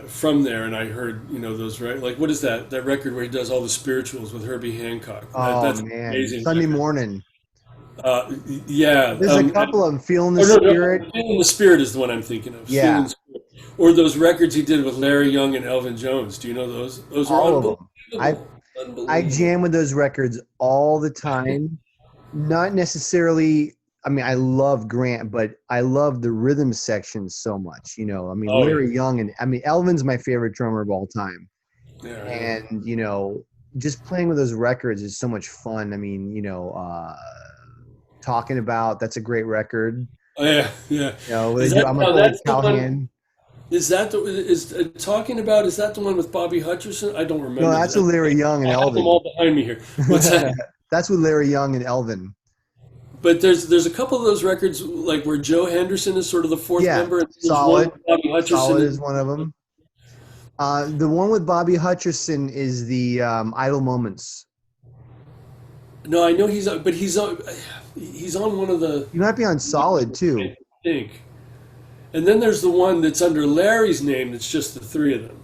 from there, and I heard those like what is that record where he does all the spirituals with Herbie Hancock? Oh That's an man, amazing Sunday record. morning. Yeah, There's a couple of them. Feeling the oh no, Spirit. Feeling the Spirit is the one I'm thinking of. Feeling Yeah, the Spirit, or those records he did with Larry Young and Elvin Jones. Do you know those? Those are all of them. I unbelievable, I unbelievable. jam with those records all the time. Not necessarily. I mean, I love Grant, but I love the rhythm section so much. I mean, Oh yeah, Larry Young and I mean, Elvin's my favorite drummer of all time, yeah, yeah, and just playing with those records is so much fun. I mean, talking about that's a great record. oh, yeah, yeah. They Is do. that I'm a now? Cold That's the one. Cowhand. Is that the is talking about? Is that the one with Bobby Hutcherson? I don't No, remember that's with that. Larry Young and I have them Elvin. all behind me here. What's that? That's with Larry Young and Elvin. But there's a couple of those records like where Joe Henderson is sort of the fourth Yeah, member, and there's one solid. with Bobby Solid Hutcherson. is one of them. The one with Bobby Hutcherson is the Idle Moments. No, I know he's on one of the. You might be on Solid too. I think. And then there's the one that's under Larry's name. That's just the three of them.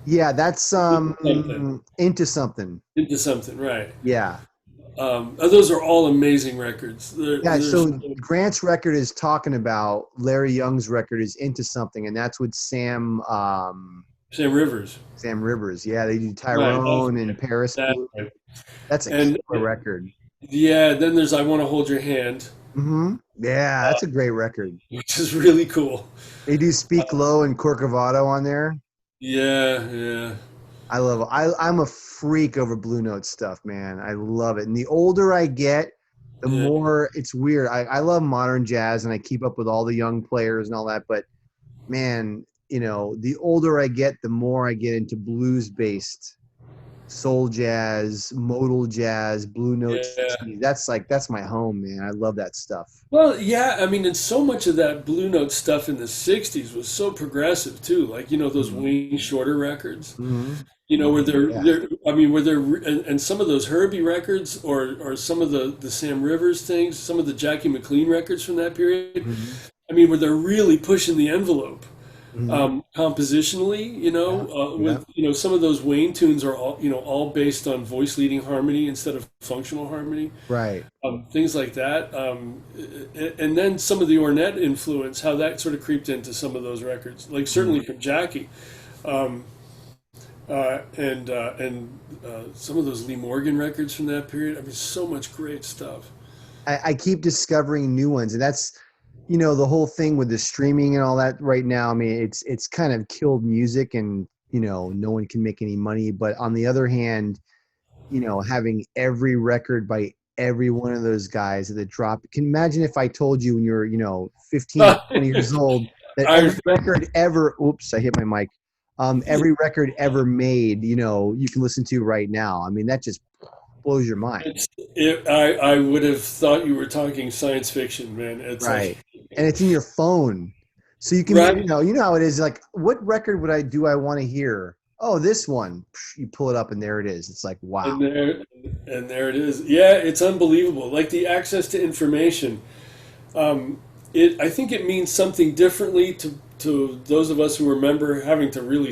Yeah, that's Something Into Something. into something, right? Yeah. Those are all amazing records. Yeah, so Grant's record is talking about Larry Young's record is Into Something, and that's with Sam Rivers, Sam Rivers. Yeah, they do right? Tyrone and Paris That's Blue. right. That's a And killer record. yeah, then there's I Want to Hold Your Hand, Yeah, that's a great record. which is really cool. They do Speak Low and Corcovado on there. Yeah, yeah, I love it. I'm a freak over Blue Note stuff, man. I love it. And the older I get, the yeah. more it's weird. I love modern jazz and I keep up with all the young players and all that. But man, the older I get, the more I get into blues based soul jazz, modal jazz, Blue Note Yeah. 60s. That's my home, man. I love that stuff. Well, yeah, I mean, and so much of that Blue Note stuff in the '60s was so progressive too. Like those Mm-hmm. Wayne Shorter records. Mm-hmm. Where they're, Yeah. they're I mean, where they're, and some of those Herbie records, or some of the Sam Rivers things, some of the Jackie McLean records from that period. Mm-hmm. I mean, where they're really pushing the envelope Mm-hmm. compositionally. Yeah. Yeah. With some of those Wayne tunes are all based on voice leading harmony instead of functional harmony. Right. Things like that, and then some of the Ornette influence, how that sort of creeped into some of those records, like certainly from Jackie. Um, and some of those Lee Morgan records from that period. I mean, so much great stuff. I keep discovering new ones, and that's the whole thing with the streaming and all that right now. I mean, it's kind of killed music, and no one can make any money. But on the other hand, having every record by every one of those guys that drop. Can you imagine if I told you when you were 15, 20 years old that I, every record ever? Oops, I hit my mic. Every record ever made, you can listen to right now. I mean, that just blows your mind. I would have thought you were talking science fiction, man. It's Right. like, And it's in your phone. So you can, right? you know how it is. Like, what record I want to hear? Oh, this one. You pull it up and there it is. It's like, wow. And there it is. Yeah, it's unbelievable. Like the access to information. I think it means something differently to those of us who remember having to really,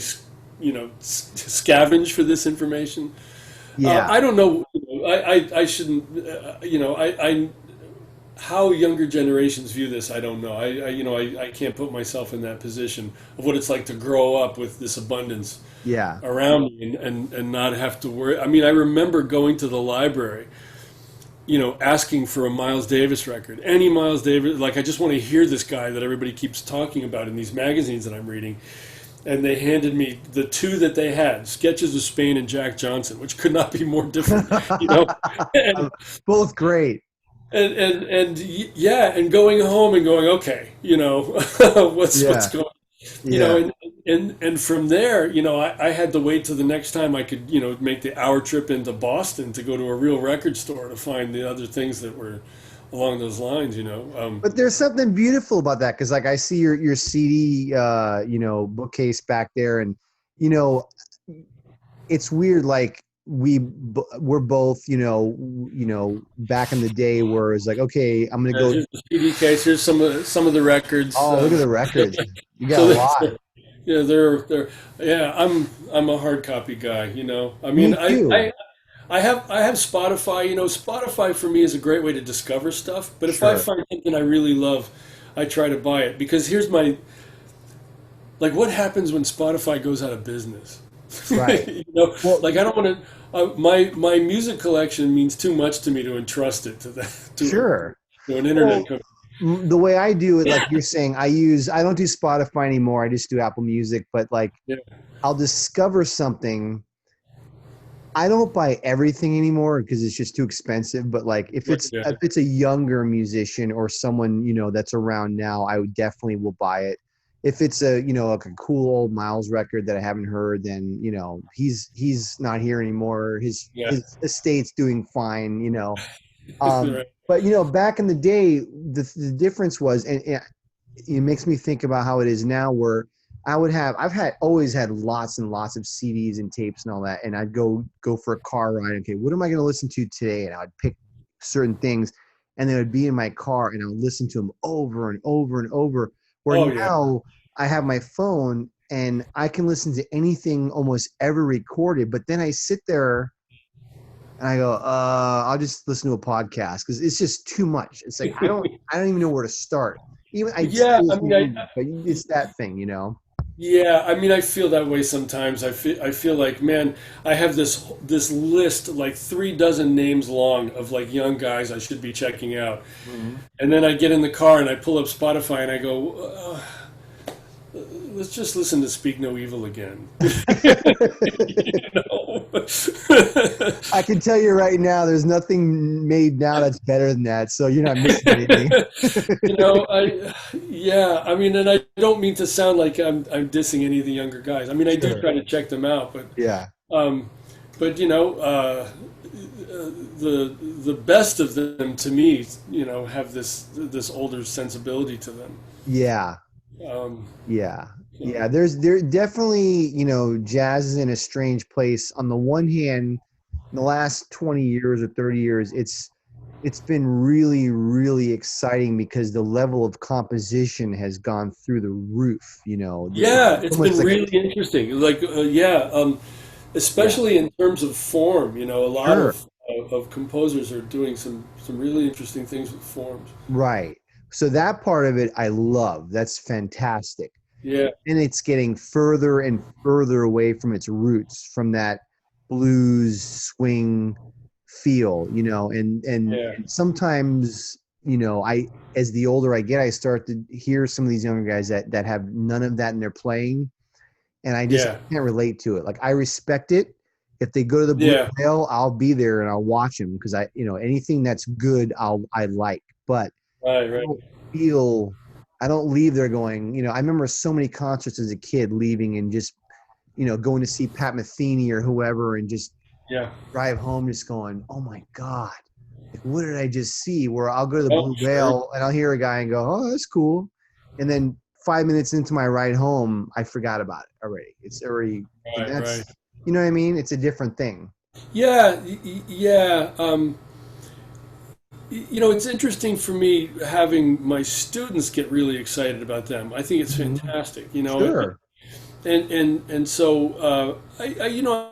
scavenge for this information. Yeah. I don't know. I shouldn't. How younger generations view this, I don't know. I can't put myself in that position of what it's like to grow up with this abundance Yeah. around me and not have to worry. I mean, I remember going to the library asking for a Miles Davis record, any Miles Davis. Like, I just want to hear this guy that everybody keeps talking about in these magazines that I'm reading. And they handed me the two that they had, Sketches of Spain and Jack Johnson, which could not be more different, and, Both great. and going home and going, okay, what's Yeah. going, Yeah. and from there, I had to wait till the next time I could, make the hour trip into Boston to go to a real record store to find the other things that were along those lines. But there's something beautiful about that, because like I see your CD bookcase back there, and you know it's weird, like we're both back in the day where it's like, okay, I'm gonna go. Here's the CD case. Here's some of the records. Oh, look at the records. You got So a they- lot. yeah, they're yeah. I'm a hard copy guy. I Me mean, too. I have Spotify. Spotify for me is a great way to discover stuff. But if I Sure. find something I really love, I try to buy it, because here's my, like, what happens when Spotify goes out of business? Right. Well, Like, I don't want to. My music collection means too much to me to entrust it to that sure. to an internet Well, company. the way I do it, like you're saying, I don't do Spotify anymore. I just do Apple Music, but like Yeah, I'll discover something. I don't buy everything anymore because it's just too expensive. But like right, yeah, if it's a younger musician or someone that's around now, I would definitely will buy it. If it's like a cool old Miles record that I haven't heard, then he's not here anymore. yeah. His estate's doing fine. Right. But back in the day, the difference was, and it makes me think about how it is now, where always had lots and lots of CDs and tapes and all that, and I'd go for a car ride. Okay, what am I going to listen to today? And I'd pick certain things, and then I'd be in my car and I'd listen to them over and over and over. Where Oh yeah. now I have my phone and I can listen to anything almost ever recorded, but then I sit there and I go, I'll just listen to a podcast because it's just too much. It's like I don't even know where to start. Even I Yeah, still I listen mean, to music, but it's that thing. yeah, I mean, I feel that way sometimes. I feel like, man, I have this list, like 3 dozen names long, of like young guys I should be checking out, Mhm. and then I get in the car and I pull up Spotify and I go, let's just listen to Speak No Evil again. You know? I can tell you right now, there's nothing made now that's better than that. So you're not missing anything. Yeah, I mean, and I don't mean to sound like I'm dissing any of the younger guys. I mean, I do Sure. try to check them out, but Yeah. um, but the best of them to me, have this older sensibility to them. Yeah. Um, Yeah. so, Yeah. There definitely, jazz is in a strange place. On the one hand, in the last 20 years or 30 years, it's been really, really exciting because the level of composition has gone through the roof. It's yeah, it's almost been like really interesting. Like, yeah, yeah, especially in terms of form. A lot sure. of composers are doing some really interesting things with forms. Right. So that part of it I love. That's fantastic. Yeah, And it's getting further and further away from its roots, from that blues swing feel, yeah, and sometimes, I as the older I get, I start to hear some of these younger guys that have none of that in their playing, and I yeah, can't relate to it. Like I respect it. If they go to the Blue yeah. Whale, I'll be there and I'll watch them because anything that's good I like. But Right, I right. don't feel I don't leave there going, I remember so many concerts as a kid leaving and just, going to see Pat Metheny or whoever and just Yeah. drive home just going, oh my God, like what did I just see? Where I'll go to the Oh, Blue sure. Whale and I'll hear a guy and go, oh, that's cool. And then 5 minutes into my ride home, I forgot about it already. It's already, and Right, right. that's, you know what I mean? It's a different thing. Yeah, yeah. It's interesting for me having my students get really excited about them. I think it's Mhm. fantastic. Sure. And so I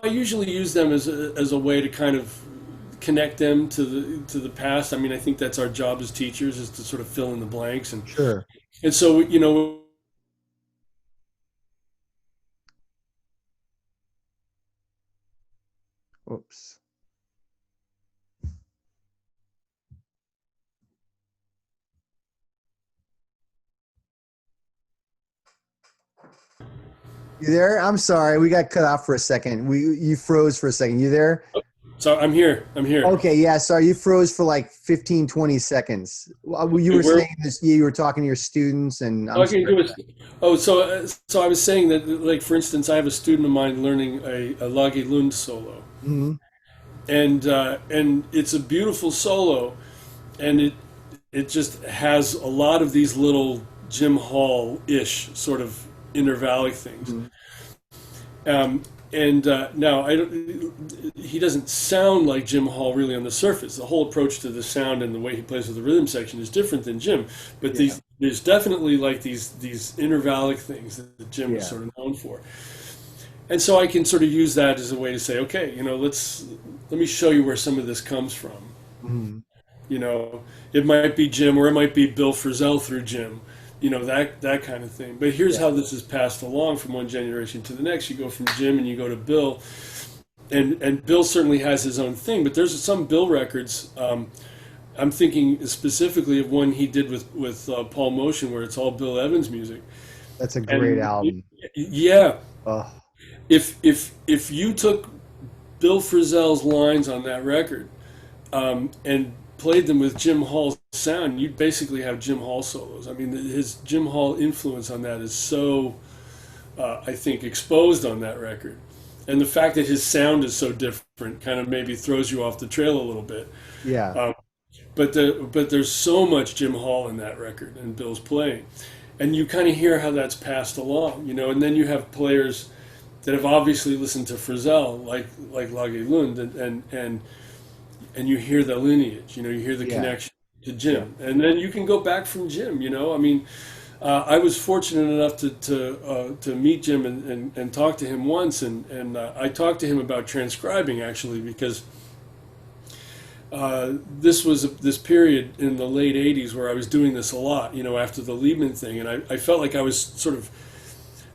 usually use them as a way to kind of connect them to the past. I mean, I think that's our job as teachers, is to sort of fill in the blanks, Sure. and so Oops. You there? I'm sorry. We got cut off for a second. You froze for a second. You there? So I'm here. I'm here. Okay, yeah, sorry. You froze for like 15, 20 seconds. You were saying this, you were talking to your students and so I was saying that, like, for instance, I have a student of mine learning a Lage Lund solo. Mm-hmm. And it's a beautiful solo, and it just has a lot of these little Jim Hall-ish sort of intervallic things. Mm-hmm. Now he doesn't sound like Jim Hall really on the surface. The whole approach to the sound and the way he plays with the rhythm section is different than Jim. But there's definitely like these intervallic things that Jim is sort of known for. And so I can sort of use that as a way to say, okay, let me show you where some of this comes from. Mm-hmm. It might be Jim, or it might be Bill Frisell through Jim. That kind of thing. But here's how this is passed along from one generation to the next. You go from Jim and you go to Bill, and Bill certainly has his own thing. But there's some Bill records. I'm thinking specifically of one he did with Paul Motion, where it's all Bill Evans music. That's a great album. Yeah. If you took Bill Frisell's lines on that record and played them with Jim Hall's sound, you'd basically have Jim Hall solos. I mean, his Jim Hall influence on that is so, I think, exposed on that record. And the fact that his sound is so different kind of maybe throws you off the trail a little bit. Yeah. But there's so much Jim Hall in that record and Bill's playing. And you kind of hear how that's passed along, and then you have players that have obviously listened to Frisell, like Lage Lund, and you hear the lineage, you hear the connection to Jim. And then you can go back from Jim, I mean, I was fortunate enough to meet Jim and talk to him once, and I talked to him about transcribing, actually, because this was this period in the late 80s where I was doing this a lot, after the Liebman thing, and I felt like I was sort of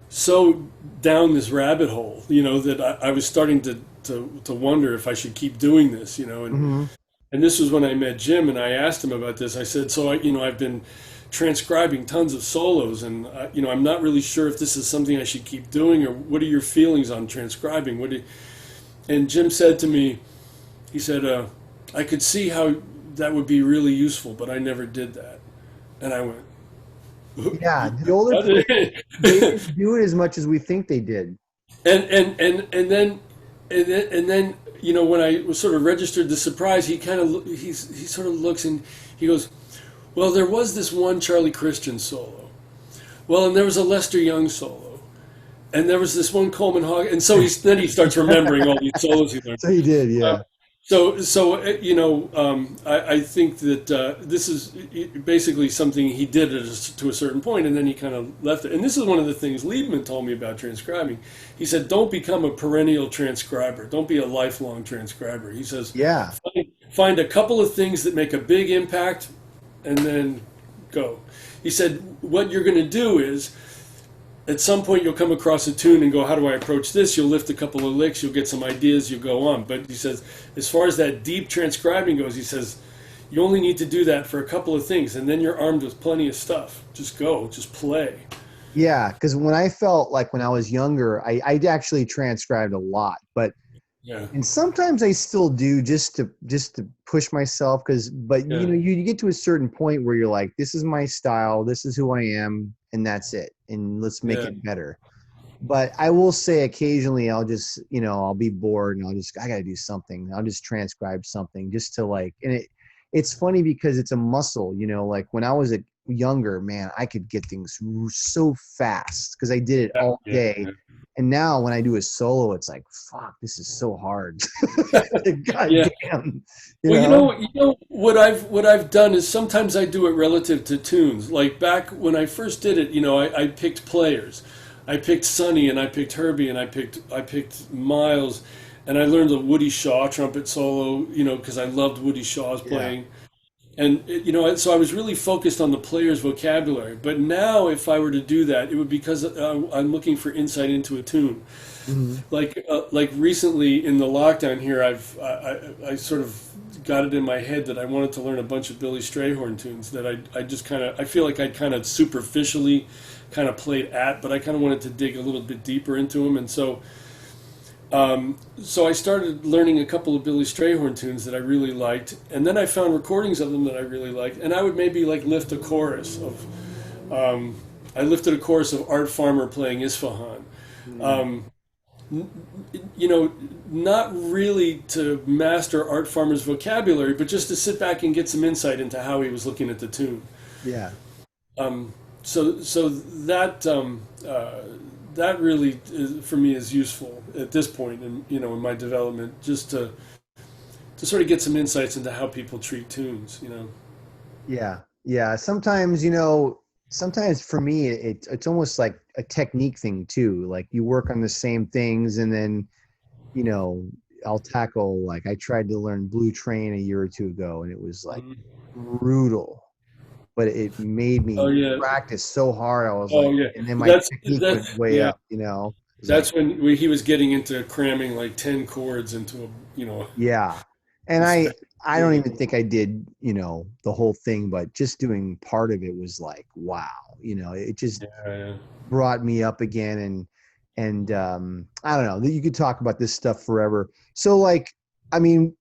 so down this rabbit hole, that I was starting to wonder if I should keep doing this, and this was when I met Jim, and I asked him about this. I said, so I've been transcribing tons of solos, and I'm not really sure if this is something I should keep doing, or what are your feelings on transcribing? And Jim said to me, he said, I could see how that would be really useful, but I never did that. And I went, yeah, the older players, they didn't do it as much as we think they did. And then when I was sort of registered the surprise, he sort of looks and he goes, well, there was this one Charlie Christian solo. Well, and there was a Lester Young solo. And there was this one Coleman Hawk. And so then he starts remembering all these solos he learned. So he did, yeah. I think that this is basically something he did to a certain point, and then he kind of left it. And this is one of the things Liebman told me about transcribing. He said, don't become a perennial transcriber. Don't be a lifelong transcriber. He says, find a couple of things that make a big impact, and then go. He said, what you're going to do is, at some point you'll come across a tune and go, how do I approach this? You'll lift a couple of licks, you'll get some ideas, you'll go on. But he says, as far as that deep transcribing goes, he says, you only need to do that for a couple of things, and then you're armed with plenty of stuff. Just go, just play. Yeah, because when I felt like when I was younger, I actually transcribed a lot, and sometimes I still do just to push myself. You get to a certain point where you're like, this is my style, this is who I am, and that's it, and let's make it better. But I will say occasionally I'll just, I'll be bored and I got to do something. I'll just transcribe something just to and it's funny because it's a muscle, like when I was younger, man, I could get things so fast because I did it all day. And now when I do a solo, it's like, fuck, this is so hard. God damn. What I've done is sometimes I do it relative to tunes. Like back when I first did it, I picked players. I picked Sonny and I picked Herbie and I picked Miles, and I learned the Woody Shaw trumpet solo, because I loved Woody Shaw's playing. And, so I was really focused on the player's vocabulary. But now if I were to do that, it would be because I'm looking for insight into a tune. Mm-hmm. Like recently in the lockdown here, I sort of got it in my head that I wanted to learn a bunch of Billy Strayhorn tunes that I feel like I'd kind of superficially kind of played at, but I kind of wanted to dig a little bit deeper into them, and so I started learning a couple of Billy Strayhorn tunes that I really liked, and then I found recordings of them that I really liked, and I would maybe like lift a chorus of. I lifted a chorus of Art Farmer playing Isfahan. You know, not really to master Art Farmer's vocabulary, but just to sit back and get some insight into how he was looking at the tune. Yeah. So that really for me is useful at this point in in my development, just to sort of get some insights into how people treat tunes. Yeah. Yeah. Sometimes for me, it's almost like a technique thing too. Like you work on the same things, and then, I'll tackle, like I tried to learn Blue Train a year or two ago, and it was like brutal, but it made me practice so hard. I was and then my technique went way up, That's when he was getting into cramming like 10 chords into Yeah. And I don't even think I did, the whole thing, but just doing part of it was like, wow, it just brought me up again. And I don't know, you could talk about this stuff forever. So like, I mean,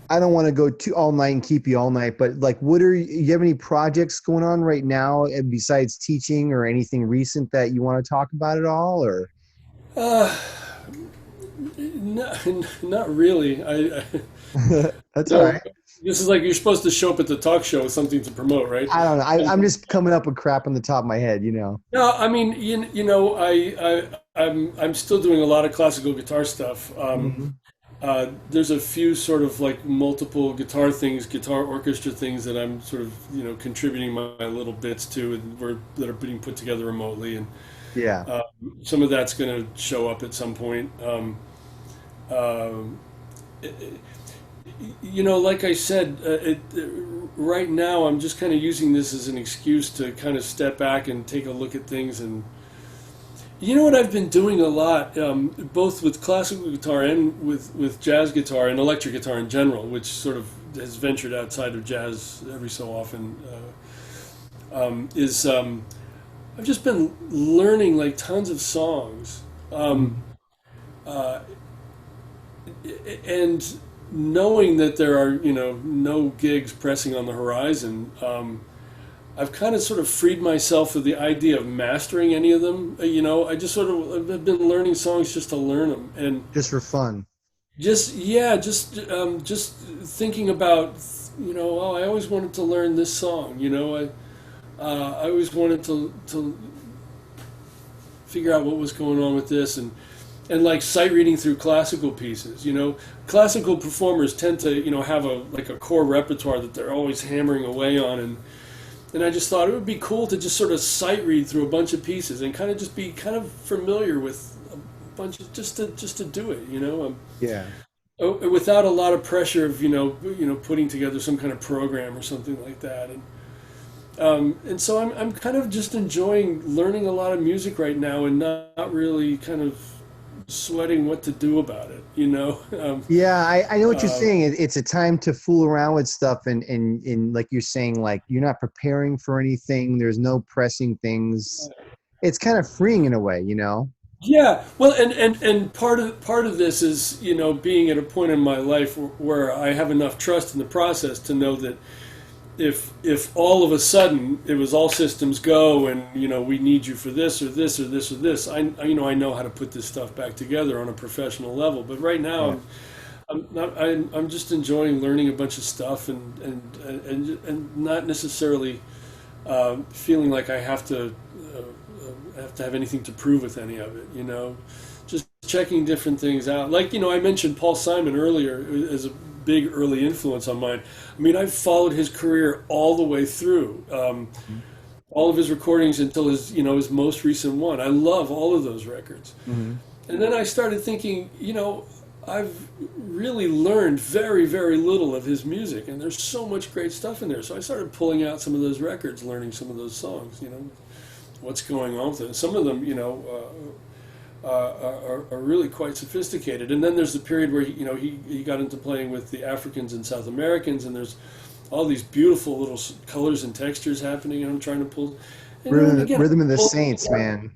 I don't want to go all night and keep you all night, but like, you have any projects going on right now besides teaching, or anything recent that you want to talk about at all, or? Not really. That's all right. This is like you're supposed to show up at the talk show with something to promote, right? I don't know. I'm just coming up with crap on the top of my head, No, I mean, I'm still doing a lot of classical guitar stuff. There's a few sort of like multiple guitar orchestra things that I'm sort of contributing my little bits to, and that are being put together remotely, and some of that's going to show up at some point. Like I said, right now I'm just kind of using this as an excuse to kind of step back and take a look at things. And what I've been doing a lot, both with classical guitar and with jazz guitar and electric guitar in general, which sort of has ventured outside of jazz every so often, is I've just been learning like tons of songs. And knowing that there are, no gigs pressing on the horizon, I've kind of sort of freed myself of the idea of mastering any of them. I just sort of have been learning songs just to learn them, and just for fun. Just thinking about, I always wanted to learn this song. I always wanted to figure out what was going on with this, and like sight reading through classical pieces. Classical performers tend to have a core repertoire that they're always hammering away on, and I just thought it would be cool to just sort of sight read through a bunch of pieces and kind of just be kind of familiar with a bunch of just to do it. Without a lot of pressure of putting together some kind of program or something like that. And so I'm kind of just enjoying learning a lot of music right now, and not really kind of sweating what to do about it, I know what you're saying. It's a time to fool around with stuff, and like you're saying, like you're not preparing for anything. There's no pressing things. It's kind of freeing in a way, Yeah, well, and part of this is being at a point in my life where I have enough trust in the process to know that if all of a sudden it was all systems go, and we need you for this or this or this or this, I know how to put this stuff back together on a professional level. But right now, I'm just enjoying learning a bunch of stuff, and not necessarily feeling like I have to have anything to prove with any of it. Just checking different things out. Like I mentioned Paul Simon earlier as a big early influence on mine. I mean, I've followed his career all the way through, all of his recordings until his most recent one. I love all of those records. And then I started thinking, I've really learned very, very little of his music, and there's so much great stuff in there. So I started pulling out some of those records, learning some of those songs, what's going on with it. Some of them, are really quite sophisticated. And then there's the period where he got into playing with the Africans and South Americans, and there's all these beautiful little colors and textures happening, and I'm trying to pull. And again, Rhythm of the Saints, man.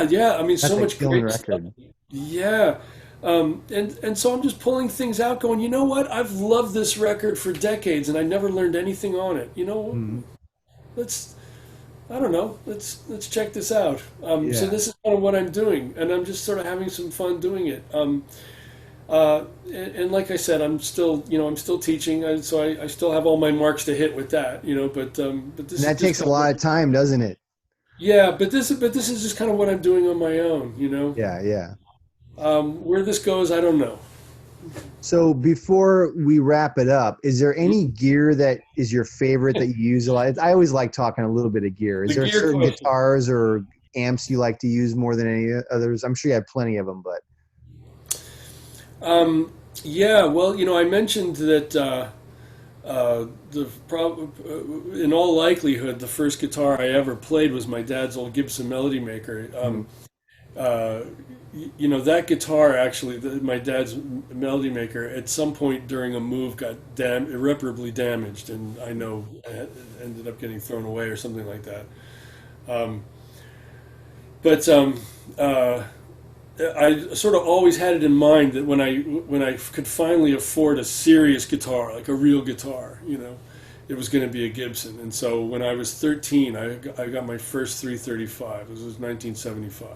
yeah. I mean, That's so a much killing great stuff. record. Yeah. And so I'm just pulling things out, going, you know what? I've loved this record for decades, and I never learned anything on it. Mm, Let's I don't know. Let's check this out. So yeah. this is kind of what I'm doing, and I'm just sort of having some fun doing it. And like I said, I'm still teaching, so I still have all my marks to hit with that, But And this is that just takes a kind of lot of time, doesn't it? yeah, but this is just kind of what I'm doing on my own. Yeah, yeah. Where this goes, I don't know. So before we wrap it up, is there any gear that is your favorite that you use a lot? I always like talking a little bit of gear. Is The there gear certain question. guitars or amps you like to use more than any others? I'm sure you have plenty of them, but Yeah, well, I mentioned that in all likelihood, the first guitar I ever played was my dad's old Gibson Melody Maker. mm, Uh, that guitar actually, my dad's Melody Maker, at some point during a move got irreparably damaged, and I know it ended up getting thrown away or something like that. Um, but I sort of always had it in mind that when I could finally afford a serious guitar, like a real guitar, it was going to be a Gibson. And so when I was 13, I got my first 335. This was 1975,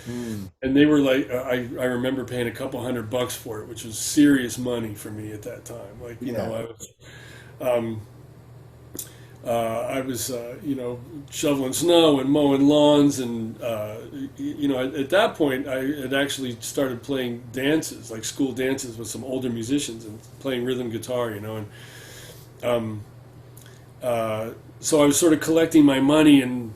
mm, and they were like, I remember paying a couple $100 for it, which was serious money for me at that time. Like, yeah, um, I was, shoveling snow and mowing lawns, and at that point, I had actually started playing dances, like school dances, with some older musicians and playing rhythm guitar, and um, so I was sort of collecting my money, and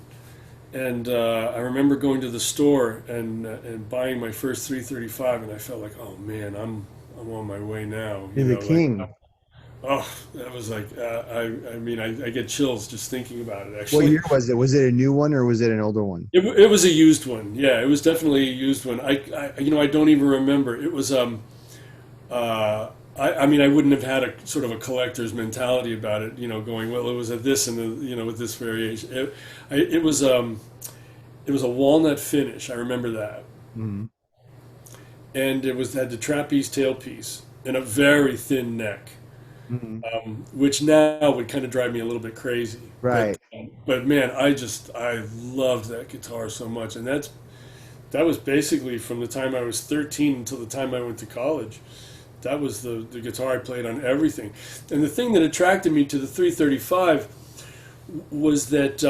I remember going to the store and buying my first 335, and I felt like, oh man, I'm on my way now, you're the like. king. Oh, that was like I mean I get chills just thinking about it. What Actually, year was it? Was it a new one or was it an older one? it was a used one. Yeah, it was definitely a used one. I don't even remember. It was I mean I wouldn't have had a sort of a collector's mentality about it. Going, well, it was at this and with this variation. It was a walnut finish. I remember that, Mm, and it had the trapeze tailpiece and a very thin neck. mm, Which now would kind of drive me a little bit crazy. right. But man, I loved that guitar so much, and that was basically from the time I was 13 until the time I went to college. That was the guitar I played on everything. And the thing that attracted me to the 335 was that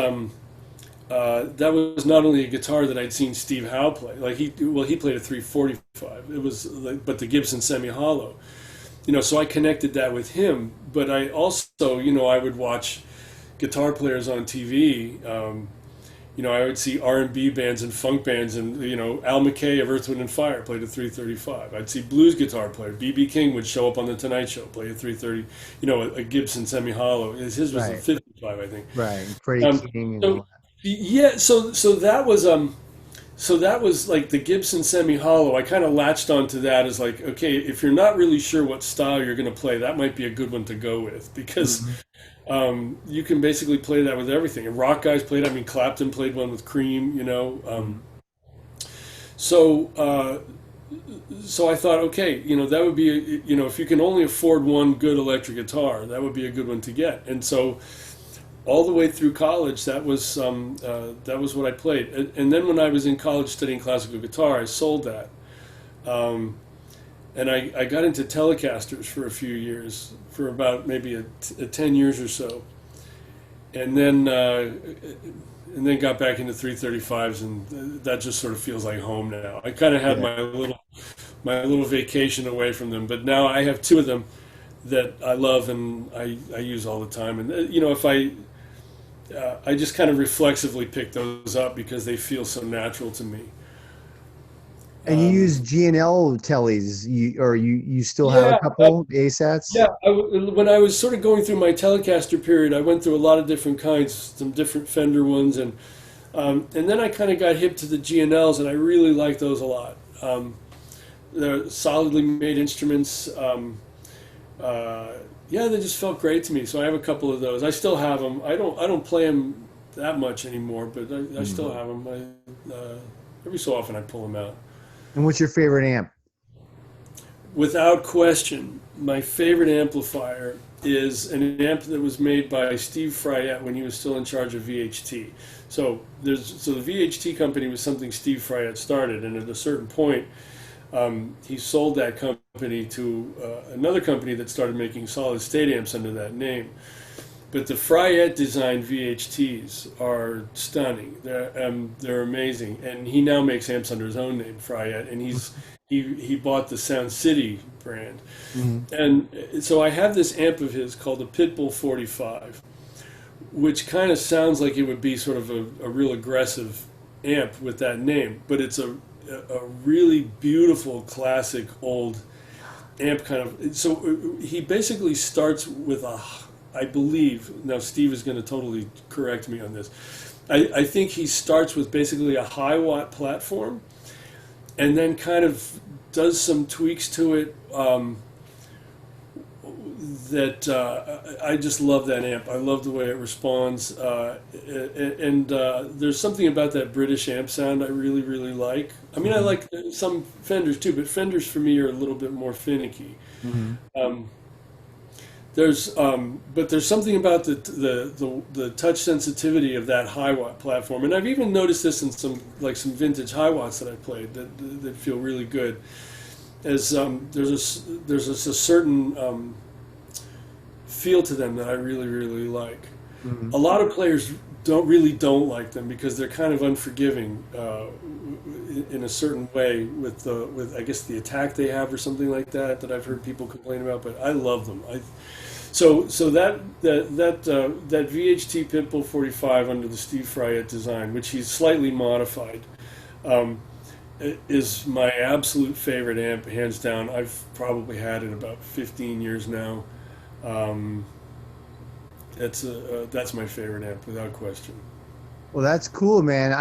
that was not only a guitar that I'd seen Steve Howe play. Like he played a 345. It was like, but the Gibson semi-hollow. So I connected that with him. But I also, I would watch guitar players on TV. I would see R&B bands and funk bands, and Al McKay of Earth, Wind and Fire played a 335. I'd see blues guitar player B.B. King would show up on the Tonight Show, play a 330. A Gibson semi-hollow. His was a Right. 55, I think. Right. Freddie Um, King and all so yeah, so that was like the Gibson semi-hollow. I kind of latched onto that as like, okay, if you're not really sure what style you're going to play, that might be a good one to go with, that. because you can basically play that with everything. And rock guys played. I mean, Clapton played one with Cream. So so I thought, okay, that would be if you can only afford one good electric guitar, that would be a good one to get. And so all the way through college, that was what I played. And then when I was in college studying classical guitar, I sold that, and I got into Telecasters for a few years, for about maybe 10 years or so, and then got back into 335s, and that just sort of feels like home now. I kind of had Yeah. my little vacation away from them, but now I have two of them that I love and I use all the time. And if I just kind of reflexively pick those up because they feel so natural to me. And you Um, use G&L tellies, you still have a yeah, couple ASATs? yeah. When I was sort of going through my Telecaster period, I went through a lot of different kinds, some different Fender ones, and then I kind of got hip to the G&Ls, and I really like those a lot. They're solidly made instruments. Yeah, they just felt great to me. So I have a couple of those. I still have them. I don't play them that much anymore, but I still have them. Every so often I pull them out. And what's your favorite amp? Without question, my favorite amplifier is an amp that was made by Steve Fryette when he was still in charge of VHT. So the VHT company was something Steve Fryette started, and at a certain point, he sold that company to another company that started making solid state amps under that name. But the Fryette designed VHTs are stunning. They're amazing, and he now makes amps under his own name, Fryette, and he bought the Sound City brand. And so I have this amp of his called the Pitbull 45, which kind of sounds like it would be sort of a real aggressive amp with that name, but it's a really beautiful classic old amp kind of. So he basically starts with I believe, now Steve is going to totally correct me on this, I think he starts with basically a high watt platform and then kind of does some tweaks to it that I just love that amp. I love the way it responds, and there's something about that British amp sound I really, really like. I mean, I like some Fenders too, but Fenders for me are a little bit more finicky. But there's something about the touch sensitivity of that high watt platform, and I've even noticed this in some vintage high watts that I played that feel really good. As there's a certain feel to them that I really, really like. A lot of players don't like them because they're kind of unforgiving in a certain way with I guess the attack they have or something like that I've heard people complain about. But I love them. So that VHT Pitbull 45 under the Steve Fryette design, which he's slightly modified, is my absolute favorite amp, hands down. I've probably had it about 15 years now. That's my favorite amp without question. Well, that's cool, man.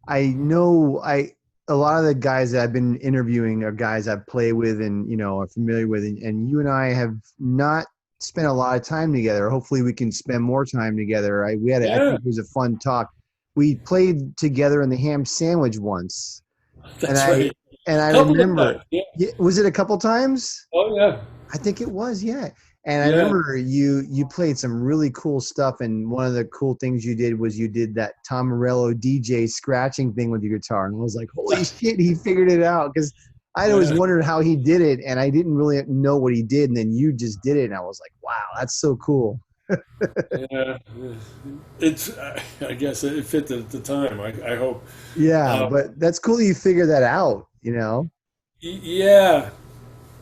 I know a lot of the guys that I've been interviewing are guys I've played with and are familiar with, and you and I have not spent a lot of time together. Hopefully, we can spend more time together. I think it was a fun talk. We played together in the Ham Sandwich once. That's right. And I remember, was it a couple times? Oh yeah, I think it was. Yeah. And I remember you played some really cool stuff, and one of the cool things you did was you did that Tom Morello DJ scratching thing with your guitar, and I was like, holy shit, he figured it out, because I always wondered how he did it, and I didn't really know what he did, and then you just did it, and I was like, wow, that's so cool. Yeah, I guess it fit the time. I hope. Yeah, but that's cool that you figured that out. Yeah.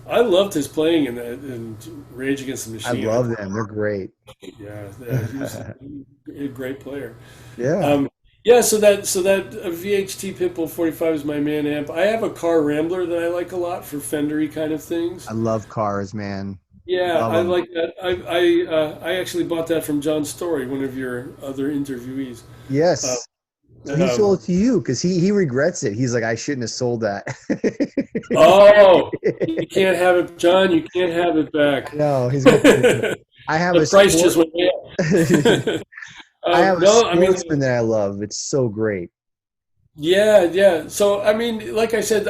I loved his playing in Rage Against the Machine. I love them. They're great. Yeah, he was a great player. Yeah. So that VHT Pitbull 45 is my man amp. I have a Car Rambler that I like a lot for Fendery kind of things. I love cars, man. Yeah, I like that. I actually bought that from John Story, one of your other interviewees. Yes. So he sold it to you because he regrets it. He's like, I shouldn't have sold that. Oh, you can't have it, John. You can't have it back. No, he's gonna I have the price just went up. I have a Sportsman that I love. It's so great. Yeah. So I mean, like I said,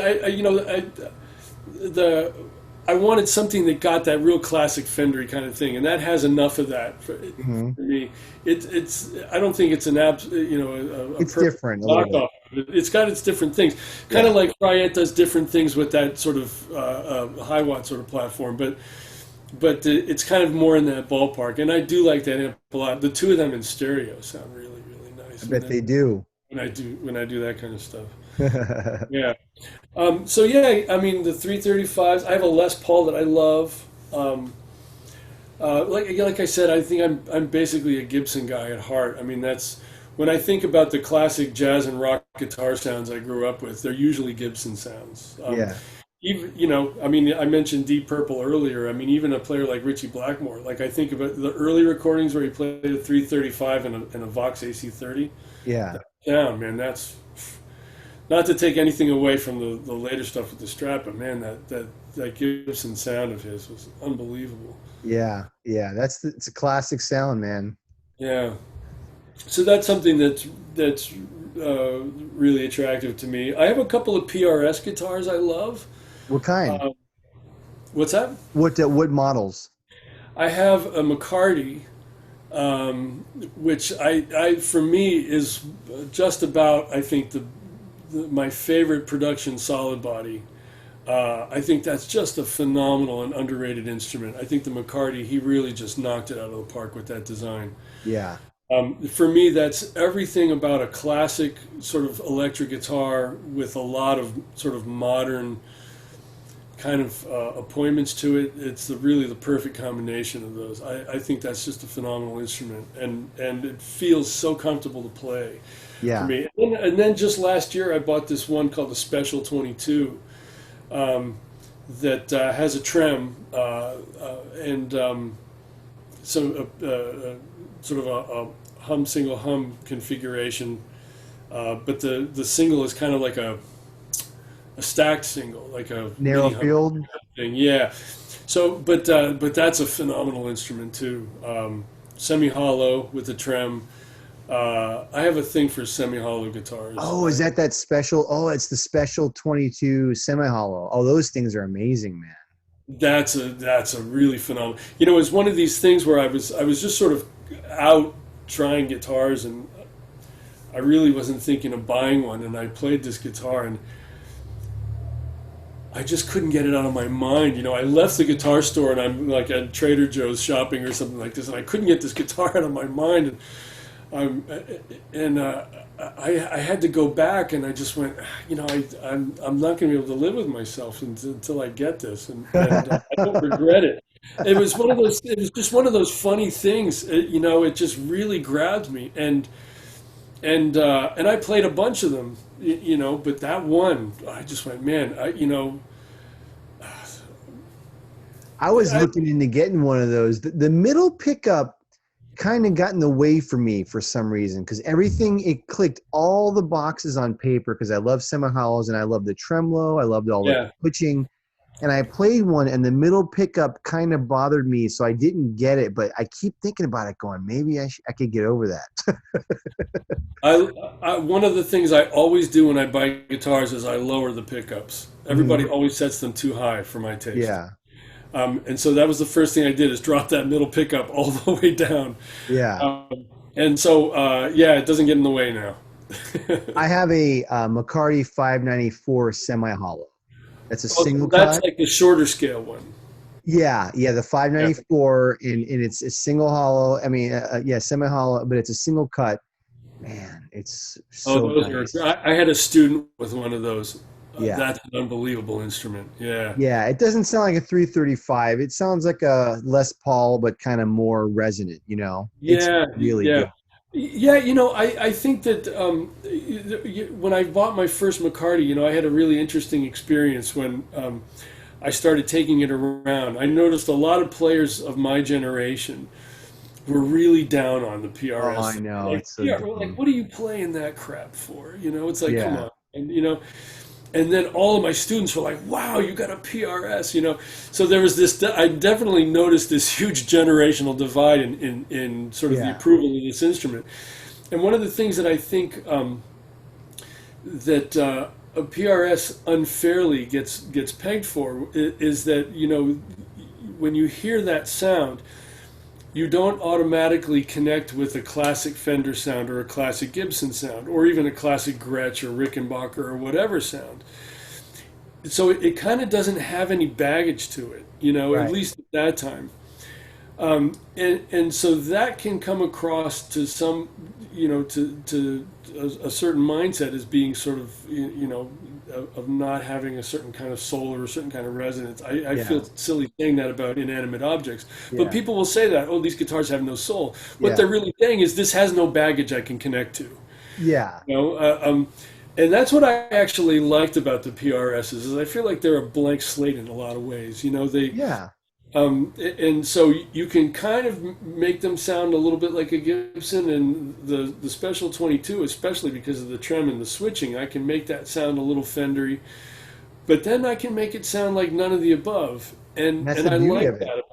I wanted something that got that real classic Fendery kind of thing, and that has enough of that for me. It's I don't think it's an it's different. Knockoff. It's got its different things, kind of like Fryette does different things with that sort of high watt sort of platform, but it's kind of more in that ballpark, and I do like that amp a lot. The two of them in stereo sound really, really nice. I bet they do. When I do that kind of stuff. Yeah. So yeah, I mean the 335s. I have a Les Paul that I love. Like I said, I think I'm basically a Gibson guy at heart. I mean that's when I think about the classic jazz and rock guitar sounds I grew up with. They're usually Gibson sounds. Even I mean I mentioned Deep Purple earlier. I mean even a player like Ritchie Blackmore. Like I think about the early recordings where he played a 335 and a Vox AC30. Yeah. Yeah, man, that's not to take anything away from the later stuff with the Strat, but man, that Gibson sound of his was unbelievable. Yeah, it's a classic sound, man. Yeah. So that's something that's really attractive to me. I have a couple of PRS guitars I love. What kind? Uh, what's that? What models? I have a McCarty, which for me is just about, I think, my favorite production solid body. I think that's just a phenomenal and underrated instrument. I think the McCarty, he really just knocked it out of the park with that design. Yeah. For me, that's everything about a classic sort of electric guitar with a lot of sort of modern kind of appointments to it. It's really the perfect combination of those. I think that's just a phenomenal instrument, and it feels so comfortable to play for Yeah. me. And then just last year, I bought this one called the Special 22 that has a trem and sort of a single hum configuration, but the single is kind of like a stacked single, like a Narrow mini hum field. thing. Yeah. So, but that's a phenomenal instrument too. Semi hollow with a trem. I have a thing for semi hollow guitars. Oh, is that special? Oh, it's the Special 22 semi-hollow. Oh, those things are amazing, man. That's a really phenomenal. You know, it's one of these things where I was just sort of out trying guitars, and I really wasn't thinking of buying one, and I played this guitar, and I just couldn't get it out of my mind. You know, I left the guitar store, and I'm like at Trader Joe's shopping or something like this, and I couldn't get this guitar out of my mind, and I had to go back, and I just went, you know, I'm not going to be able to live with myself until I get this, and I don't regret it. It was one of those. It was just one of those funny things. You know, it just really grabbed me, and I played a bunch of them. You know, but that one, I just went, man. I was I, looking into getting one of those. The middle pickup kind of got in the way for me for some reason because everything it clicked all the boxes on paper because I love semi-hollows and I love the tremolo, I loved all the yeah. pitching, and I played one and the middle pickup kind of bothered me, so I didn't get it. But I keep thinking about it, going maybe I could get over that. One of the things I always do when I buy guitars is I lower the pickups. Everybody Mhm. always sets them too high for my taste. Yeah, And so that was the first thing I did is drop that middle pickup all the way down. yeah. And so, yeah, it doesn't get in the way now. I have a McCarty 594 semi-hollow. That's a Oh, single that's cut. like the shorter scale one. Yeah, the Yeah. 594, and it's a single hollow. I mean, yeah, semi hollow, but it's a single cut. Man, it's Oh, so those nice. are. I had a student with one of those. Yeah, That's an unbelievable instrument. Yeah. yeah. It doesn't sound like a 335. It sounds like a Les Paul, but kind of more resonant. You know, it's Yeah. really Yeah. good. Yeah, you know, I think that when I bought my first McCarty, you know, I had a really interesting experience when I started taking it around. I noticed a lot of players of my generation were really down on the Oh, I PRS. know. Like, It's so yeah, we're like, dumb. what are you playing that crap for? You know, it's like, come Yeah, on. And, you know, and then all of my students were like, wow, you got a PRS, you know. So there was this, I definitely noticed this huge generational divide in sort of the yeah. approval of this instrument. And one of the things that I think that a PRS unfairly gets pegged for is that, you know, when you hear that sound, you don't automatically connect with a classic Fender sound or a classic Gibson sound or even a classic Gretsch or Rickenbacker or whatever sound. So it kind of doesn't have any baggage to it, you know, at Right. least at that time. And so that can come across to some, you know, to a certain mindset as being sort of, you know, of not having a certain kind of soul or a certain kind of resonance. I Yeah, feel silly saying that about inanimate objects, but yeah, people will say that, oh, these guitars have no soul. What yeah, they're really saying is this has no baggage I can connect to. yeah, You know, and that's what I actually liked about the PRSs is I feel like they're a blank slate in a lot of ways. You know, yeah. and so you can kind of make them sound a little bit like a Gibson, and the Special 22, especially because of the trem and the switching, I can make that sound a little Fendery, but then I can make it sound like none of the above, And that's and the I beauty like of it. that.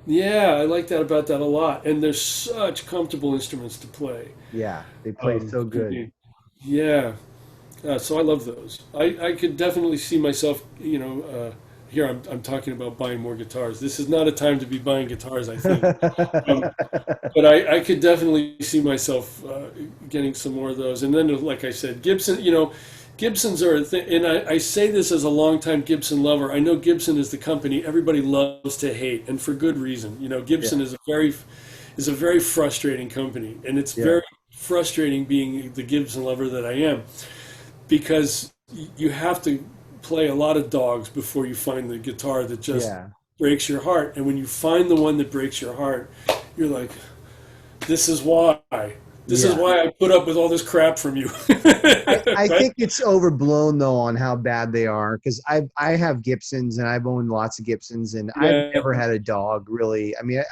Yeah, I like that about that a lot. And they're such comfortable instruments to play. Yeah, they play so I good. mean, yeah. So I love those. I could definitely see myself, here I'm talking about buying more guitars. This is not a time to be buying guitars, I think. Um, but I could definitely see myself getting some more of those. And then, like I said, Gibsons are a thing. And I say this as a longtime Gibson lover. I know Gibson is the company everybody loves to hate, and for good reason. Gibson Yeah, is a very frustrating company, and it's yeah, very frustrating being the Gibson lover that I am, because you have to play a lot of dogs before you find the guitar that just yeah. breaks your heart. And when you find the one that breaks your heart, you're like, this is why. This is Yeah. why I put up with all this crap from you. I Right? think it's overblown though on how bad they are, because I have Gibsons and I've owned lots of Gibsons and I've Yeah. never had a dog really. I mean,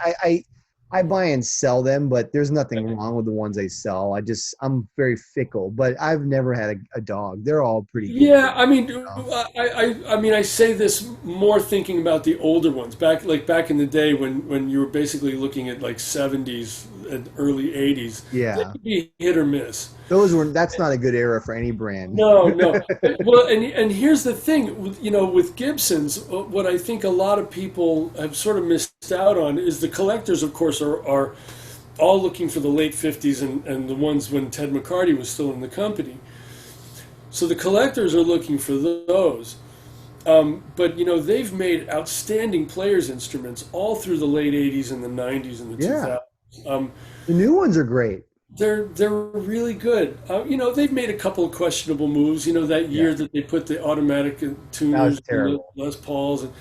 I buy and sell them, but there's nothing wrong with the ones I sell. I'm very fickle, but I've never had a dog. They're all pretty good. Yeah, I mean, know? I say this more thinking about the older ones back in the day when you were basically looking at like 70s and early 80s. They Yeah, could be hit or miss. that's not a good era for any brand. No, no. Well, and here's the thing, with Gibsons, what I think a lot of people have sort of missed out on is the collectors, of course, are all looking for the late 50s and the ones when Ted McCarty was still in the company. So the collectors are looking for those. But they've made outstanding players instruments all through the late 80s and the 90s and the Yeah, 2000s. the new ones are great. They're really good. They've made a couple of questionable moves. That Yeah, year that they put the automatic that was tuners in the terrible. Les Pauls, and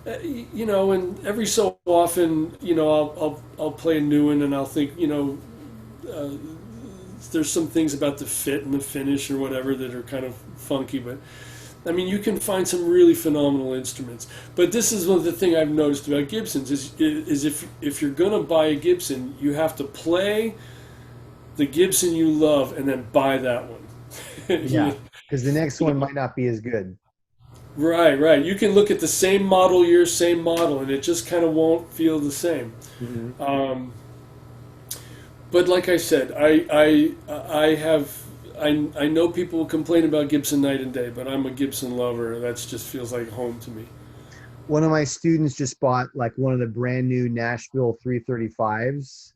and every so often, I'll play a new one, and I'll think, uh, there's some things about the fit and the finish or whatever that are kind of funky, but I mean, you can find some really phenomenal instruments. But this is one of the thing I've noticed about Gibsons is if you're gonna buy a Gibson, you have to play the Gibson you love and then buy that one. Yeah, because the next one might not be as good. Right, right. You can look at the same model year, same model, and it just kind of won't feel the same. Hmm. Um, but like I said, I know people complain about Gibson night and day, but I'm a Gibson lover. That just feels like home to me. One of my students just bought like one of the brand new Nashville 335s,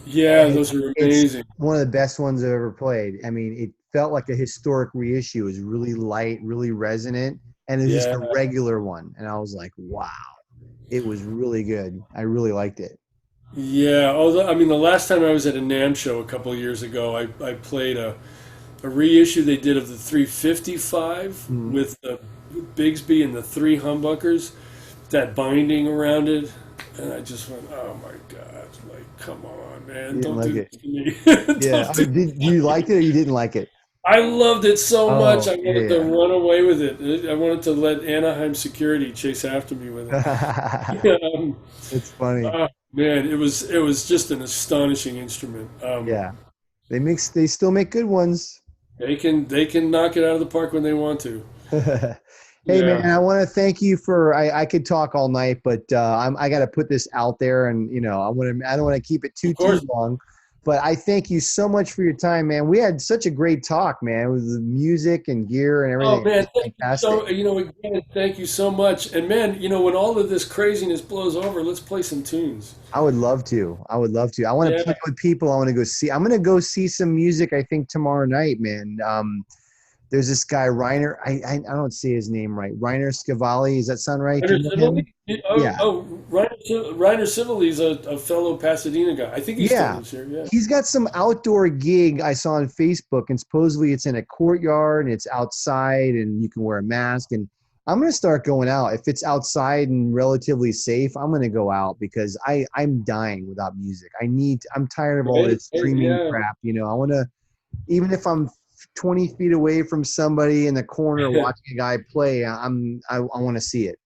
Yeah, and those are it's amazing. one of the best ones I've ever played. I mean, it felt like a historic reissue. It was really light, really resonant, and it's just Yeah, a regular one. And I was like, wow, it was really good. I really liked it. yeah. Although, I mean, the last time I was at a NAMM show a couple of years ago, I played a reissue they did of the 355 Mhm. with the Bigsby and the three humbuckers, that binding around it, and I just went, "Oh my God! Like, come on, man! You didn't Don't like do it. this to me! Yeah. Don't do." Did you like it or you didn't like it? I loved it so much. Oh, I wanted to yeah. run away with it. I wanted to let Anaheim security chase after me with it. It's funny. Man, it was just an astonishing instrument. Yeah. They still make good ones. They can knock it out of the park when they want to. Hey man, Yeah. I want to thank you for. I could talk all night, but I got to put this out there, and I don't want to keep it Of too course. long. But I thank you so much for your time, man. We had such a great talk, man, with the music and gear and Oh everything. It man, was thank you fantastic. so again, thank you so much. And man, when all of this craziness blows over, let's play some tunes. I would love to. I would love to. I want to Yeah. play with people. I want to go see. I'm going to go see some music. I think tomorrow night, man. There's this guy Reiner. I don't say his name right. Reiner Scavalli. Does that sound right? Do Reiner you know Civili? him? Oh, Yeah. oh, Reiner Civili's a fellow Pasadena guy. I think he still Yeah. lives here. Yeah. He's got some outdoor gig I saw on Facebook, and supposedly it's in a courtyard and it's outside and you can wear a mask. And I'm going to start going out. If it's outside and relatively safe, I'm going to go out because I'm dying without music. I'm tired of all Right? this streaming Yeah. crap. I want to, even if I'm 20 feet away from somebody in the corner watching a guy play, I want to see it.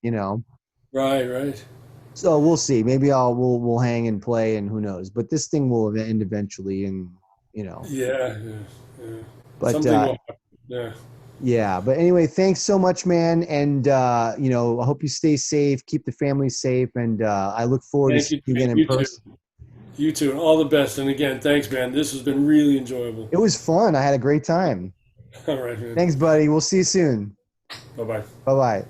Right, right. So we'll see. Maybe we'll hang and play, and who knows. But this thing will end eventually, and. Yeah, yeah, yeah. But Something will happen. Yeah. Yeah, but anyway, thanks so much, man. And I hope you stay safe, keep the family safe, and I look forward to Thank seeing you. you again in You too. person. You too. And all the best. And again, thanks, man. This has been really enjoyable. It was fun. I had a great time. All right, man. Thanks, buddy. We'll see you soon. Bye bye. Bye bye.